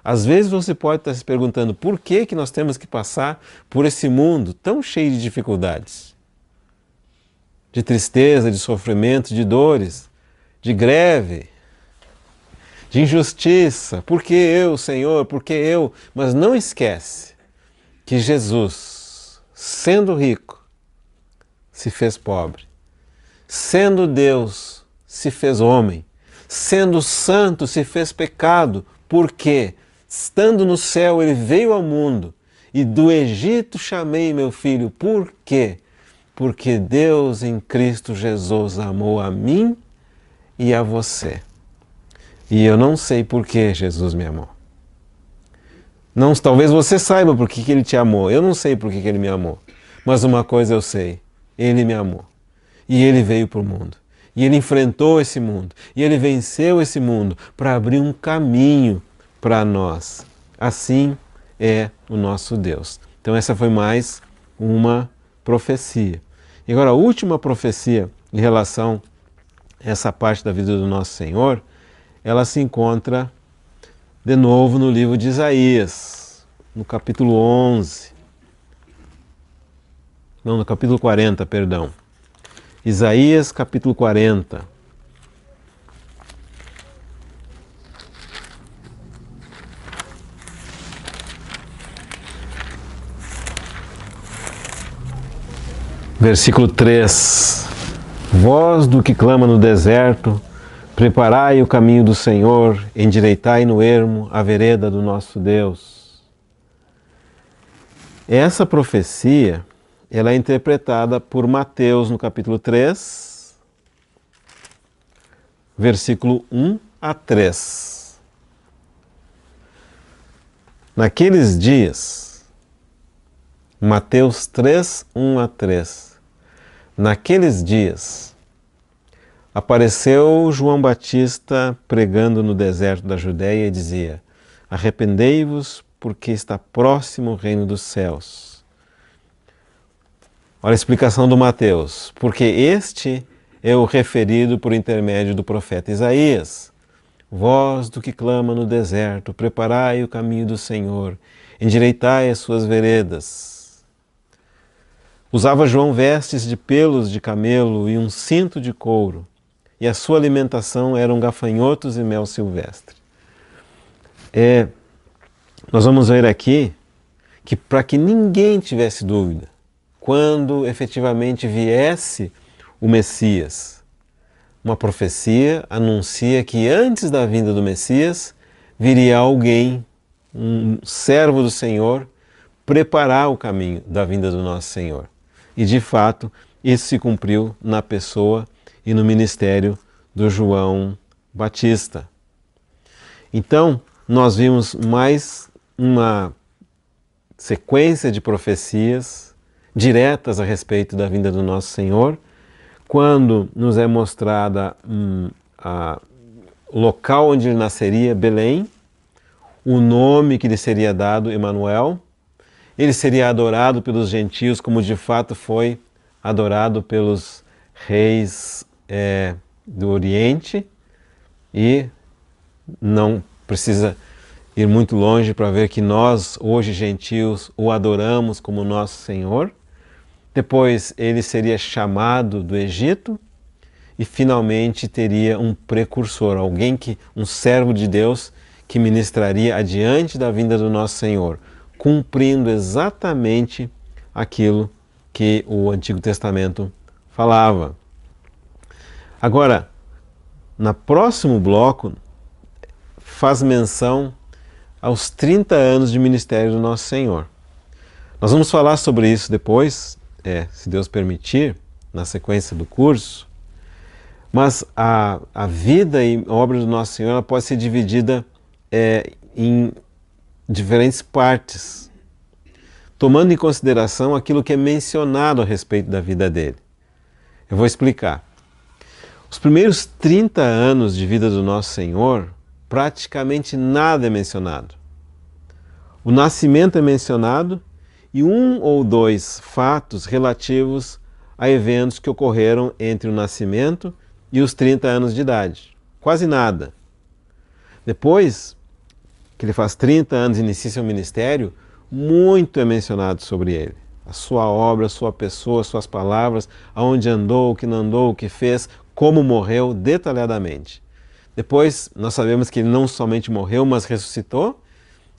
Às vezes você pode estar se perguntando por que nós temos que passar por esse mundo tão cheio de dificuldades, de tristeza, de sofrimento, de dores, de greve, de injustiça. Por que eu, Senhor? Por que eu? Mas não esquece que Jesus, sendo rico, se fez pobre. Sendo Deus, se fez homem. Sendo santo, se fez pecado. Por quê? Estando no céu, ele veio ao mundo. E do Egito chamei meu filho. Por quê? Porque Deus em Cristo Jesus amou a mim e a você. E eu não sei por que Jesus me amou. Não, talvez você saiba por que ele te amou. Eu não sei por que ele me amou. Mas uma coisa eu sei. Ele me amou. E ele veio para o mundo. E ele enfrentou esse mundo. E ele venceu esse mundo para abrir um caminho para nós. Assim é o nosso Deus. Então essa foi mais uma profecia. E agora a última profecia em relação a essa parte da vida do nosso Senhor, ela se encontra de novo no livro de Isaías, no capítulo 11. Não, no capítulo 40, perdão. Isaías, capítulo 40. Versículo 3. Voz do que clama no deserto, preparai o caminho do Senhor, endireitai no ermo a vereda do nosso Deus. Essa profecia, ela é interpretada por Mateus no capítulo 3, versículo 1 a 3. Naqueles dias, Mateus 3, 1 a 3. Naqueles dias, apareceu João Batista pregando no deserto da Judéia e dizia: arrependei-vos, porque está próximo o reino dos céus. Olha a explicação do Mateus. Porque este é o referido por intermédio do profeta Isaías. Voz do que clama no deserto, preparai o caminho do Senhor, endireitai as suas veredas. Usava João vestes de pelos de camelo e um cinto de couro, e a sua alimentação eram gafanhotos e mel silvestre. Nós vamos ver aqui que, para que ninguém tivesse dúvida, quando efetivamente viesse o Messias, uma profecia anuncia que antes da vinda do Messias viria alguém, um servo do Senhor, preparar o caminho da vinda do nosso Senhor. E de fato, isso se cumpriu na pessoa e no ministério do João Batista. Então, nós vimos mais uma sequência de profecias diretas a respeito da vinda do nosso Senhor, quando nos é mostrada o local onde ele nasceria, Belém, o nome que lhe seria dado, Emanuel. Ele seria adorado pelos gentios, como de fato foi adorado pelos reis do Oriente, e não precisa ir muito longe para ver que nós, hoje gentios, o adoramos como nosso Senhor. Depois ele seria chamado do Egito e finalmente teria um precursor, um servo de Deus que ministraria adiante da vinda do nosso Senhor, cumprindo exatamente aquilo que o Antigo Testamento falava. Agora, no próximo bloco, faz menção aos 30 anos de ministério do nosso Senhor. Nós vamos falar sobre isso depois, se Deus permitir, na sequência do curso, mas a vida e a obra do nosso Senhor ela pode ser dividida em diferentes partes, tomando em consideração aquilo que é mencionado a respeito da vida dele. Eu vou explicar. Os primeiros 30 anos de vida do nosso Senhor, praticamente nada é mencionado. O nascimento é mencionado e um ou dois fatos relativos a eventos que ocorreram entre o nascimento e os 30 anos de idade. Quase nada. Depois que ele faz 30 anos e inicia seu ministério, muito é mencionado sobre ele. A sua obra, a sua pessoa, suas palavras, aonde andou, o que não andou, o que fez, como morreu, detalhadamente. Depois, nós sabemos que ele não somente morreu, mas ressuscitou,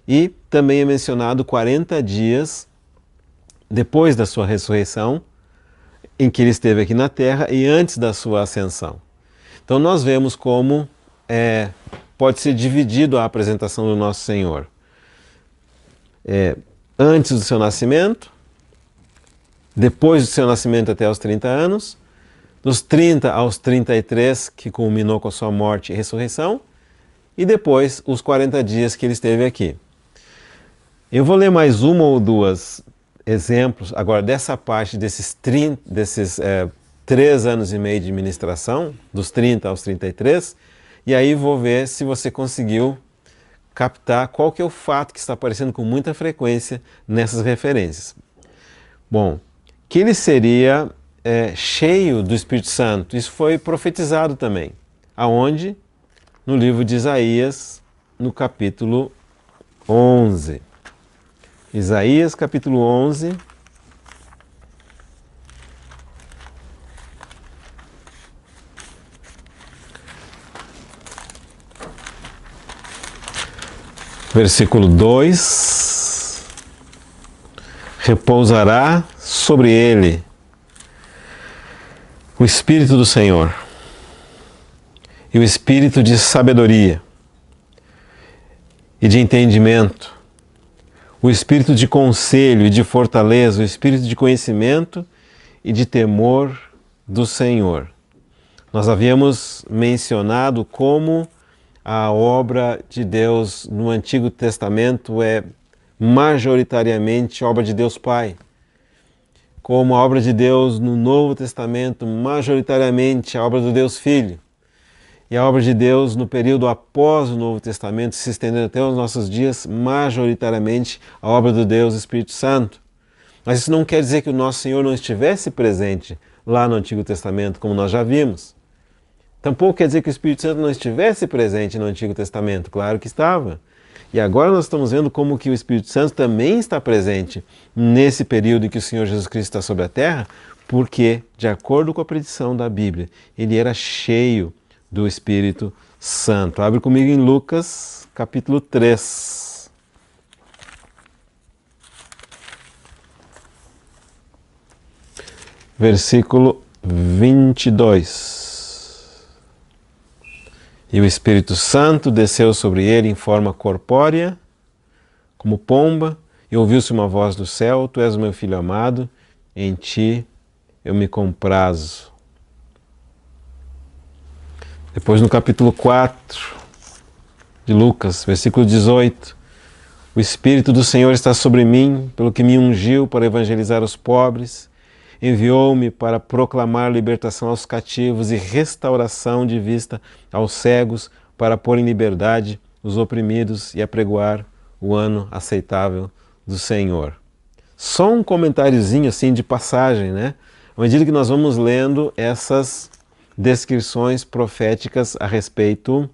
e também é mencionado 40 dias depois da sua ressurreição, em que ele esteve aqui na terra e antes da sua ascensão. Então nós vemos como pode ser dividido a apresentação do nosso Senhor. antes do seu nascimento, depois do seu nascimento até os 30 anos, dos 30 aos 33, que culminou com a sua morte e ressurreição, e depois os 40 dias que ele esteve aqui. Eu vou ler mais uma ou duas exemplos agora dessa parte desses 3 anos e meio de ministração, dos 30 aos 33, e aí vou ver se você conseguiu captar qual que é o fato que está aparecendo com muita frequência nessas referências. Bom, que ele seria cheio do Espírito Santo, isso foi profetizado também. Aonde? No livro de Isaías, no capítulo 11. Isaías, capítulo 11. Versículo 2. Repousará sobre ele o Espírito do Senhor e o Espírito de sabedoria e de entendimento, o Espírito de conselho e de fortaleza, o Espírito de conhecimento e de temor do Senhor. Nós havíamos mencionado como a obra de Deus no Antigo Testamento é majoritariamente obra de Deus Pai. Como a obra de Deus no Novo Testamento, majoritariamente a obra do Deus Filho. E a obra de Deus no período após o Novo Testamento, se estendendo até os nossos dias, majoritariamente a obra do Deus Espírito Santo. Mas isso não quer dizer que o nosso Senhor não estivesse presente lá no Antigo Testamento, como nós já vimos. Tampouco quer dizer que o Espírito Santo não estivesse presente no Antigo Testamento, claro que estava. E agora nós estamos vendo como que o Espírito Santo também está presente nesse período em que o Senhor Jesus Cristo está sobre a terra, porque, de acordo com a predição da Bíblia, ele era cheio do Espírito Santo. Abre comigo em Lucas, capítulo 3. Versículo 22. E o Espírito Santo desceu sobre ele em forma corpórea, como pomba, e ouviu-se uma voz do céu: Tu és o meu filho amado, em ti eu me comprazo. Depois no capítulo 4 de Lucas, versículo 18, o Espírito do Senhor está sobre mim, pelo que me ungiu para evangelizar os pobres, enviou-me para proclamar libertação aos cativos e restauração de vista aos cegos, para pôr em liberdade os oprimidos e apregoar o ano aceitável do Senhor. Só um comentáriozinho assim de passagem, né? À medida que nós vamos lendo essas descrições proféticas a respeito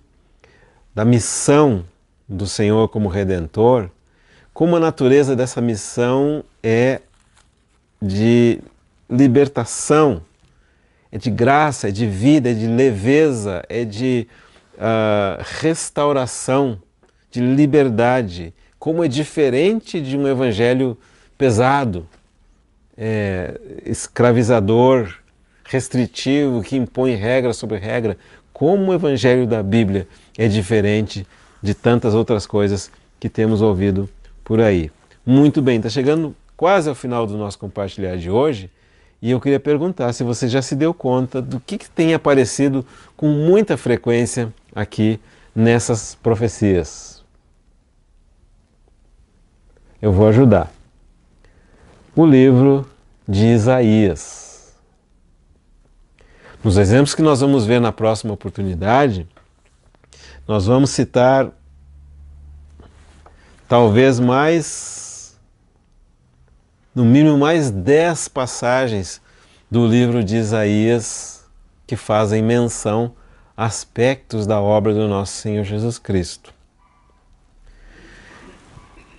da missão do Senhor como Redentor, como a natureza dessa missão é de libertação, é de graça, é de vida, é de leveza, é de restauração, de liberdade, como é diferente de um evangelho pesado, escravizador, restritivo, que impõe regra sobre regra, como o evangelho da Bíblia é diferente de tantas outras coisas que temos ouvido por aí. Muito bem, está chegando quase ao final do nosso compartilhar de hoje, e eu queria perguntar se você já se deu conta do que tem aparecido com muita frequência aqui nessas profecias. Eu vou ajudar. O livro de Isaías. Nos exemplos que nós vamos ver na próxima oportunidade, nós vamos citar talvez no mínimo mais 10 passagens do livro de Isaías que fazem menção a aspectos da obra do nosso Senhor Jesus Cristo.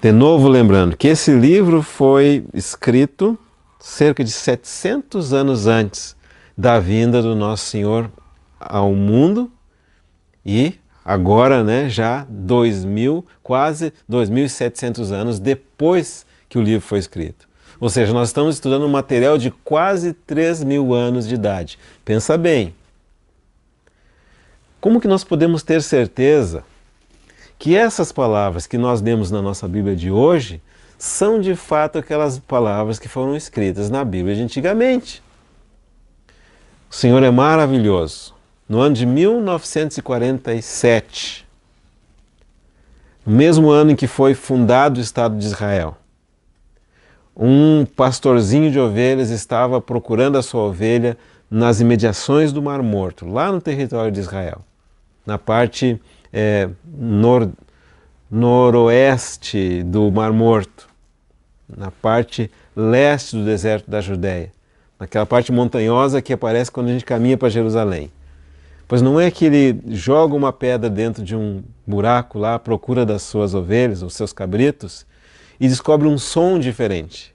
De novo lembrando que esse livro foi escrito cerca de 700 anos antes da vinda do nosso Senhor ao mundo e agora, já quase 2.700 anos depois que o livro foi escrito. Ou seja, nós estamos estudando um material de quase 3.000 anos de idade. Pensa bem. Como que nós podemos ter certeza que essas palavras que nós lemos na nossa Bíblia de hoje são de fato aquelas palavras que foram escritas na Bíblia de antigamente. O Senhor é maravilhoso. No ano de 1947, no mesmo ano em que foi fundado o Estado de Israel, um pastorzinho de ovelhas estava procurando a sua ovelha nas imediações do Mar Morto, lá no território de Israel, na parte noroeste do Mar Morto, na parte leste do deserto da Judéia, naquela parte montanhosa que aparece quando a gente caminha para Jerusalém. Pois não é que ele joga uma pedra dentro de um buraco lá à procura das suas ovelhas, os seus cabritos, e descobre um som diferente.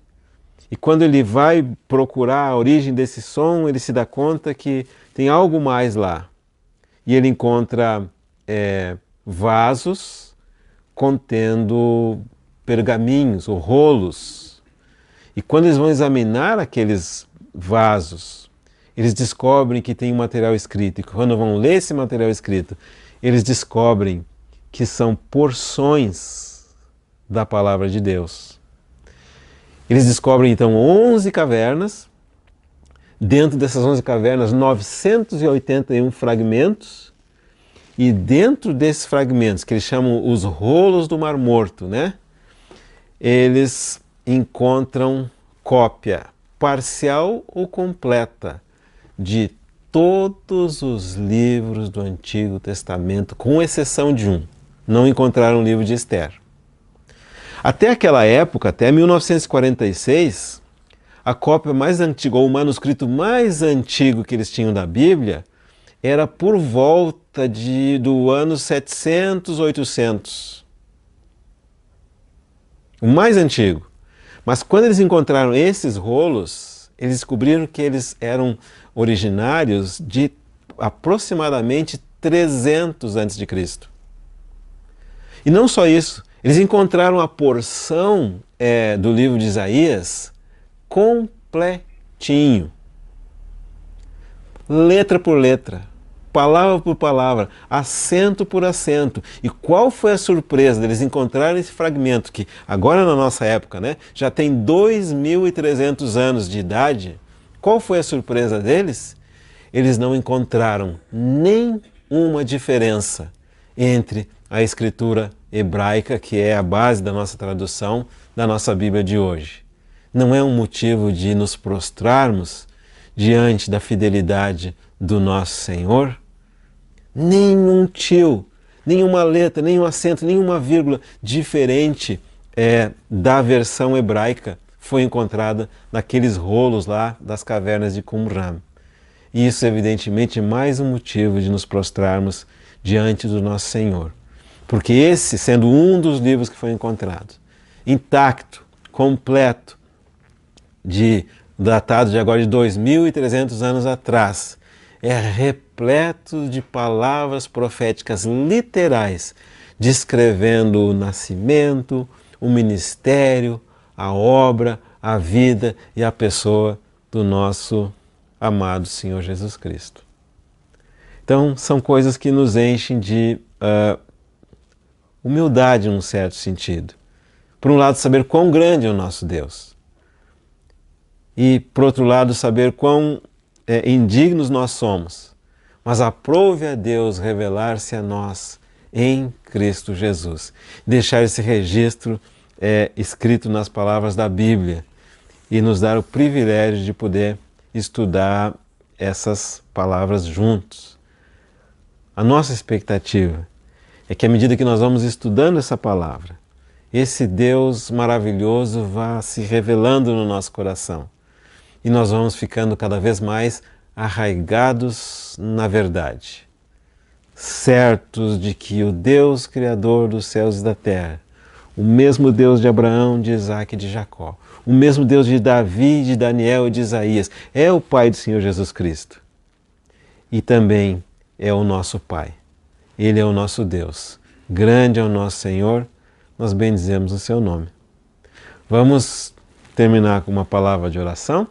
E quando ele vai procurar a origem desse som, ele se dá conta que tem algo mais lá. E ele encontra vasos contendo pergaminhos ou rolos. E quando eles vão examinar aqueles vasos, eles descobrem que tem um material escrito. E quando vão ler esse material escrito, eles descobrem que são porções da palavra de Deus. Eles descobrem então 11 cavernas. Dentro dessas 11 cavernas, 981 fragmentos. E dentro desses fragmentos, que eles chamam os rolos do Mar Morto, né? Eles encontram cópia parcial ou completa de todos os livros do Antigo Testamento, com exceção de um. Não encontraram o livro de Esther. Até aquela época, até 1946, a cópia mais antiga, ou o manuscrito mais antigo que eles tinham da Bíblia, era por volta do ano 700, 800. O mais antigo. Mas quando eles encontraram esses rolos, eles descobriram que eles eram originários de aproximadamente 300 a.C. E não só isso, eles encontraram a porção do livro de Isaías completinho. Letra por letra, palavra por palavra, acento por acento. E qual foi a surpresa deles encontrarem esse fragmento que agora na nossa época, né, já tem 2.300 anos de idade? Qual foi a surpresa deles? Eles não encontraram nenhuma diferença entre a escritura hebraica, que é a base da nossa tradução da nossa Bíblia de hoje. Não é um motivo de nos prostrarmos diante da fidelidade do nosso Senhor? Nenhum tio, nenhuma letra, nenhum acento, nenhuma vírgula diferente da versão hebraica foi encontrada naqueles rolos lá das cavernas de Qumran. E isso, evidentemente, é mais um motivo de nos prostrarmos diante do nosso Senhor. Porque esse, sendo um dos livros que foi encontrado, intacto, completo, datado de agora de 2.300 anos atrás, é repleto de palavras proféticas literais, descrevendo o nascimento, o ministério, a obra, a vida e a pessoa do nosso amado Senhor Jesus Cristo. Então, são coisas que nos enchem de humildade, num certo sentido. Por um lado, saber quão grande é o nosso Deus. E, por outro lado, saber quão indignos nós somos. Mas aprove a Deus revelar-se a nós em Cristo Jesus. Deixar esse registro escrito nas palavras da Bíblia e nos dar o privilégio de poder estudar essas palavras juntos. A nossa expectativa é que à medida que nós vamos estudando essa palavra, esse Deus maravilhoso vá se revelando no nosso coração e nós vamos ficando cada vez mais arraigados na verdade, certos de que o Deus Criador dos céus e da terra, o mesmo Deus de Abraão, de Isaac e de Jacó, o mesmo Deus de Davi, de Daniel e de Isaías, é o Pai do Senhor Jesus Cristo. E também é o nosso Pai. Ele é o nosso Deus. Grande é o nosso Senhor, nós bendizemos o seu nome. Vamos terminar com uma palavra de oração?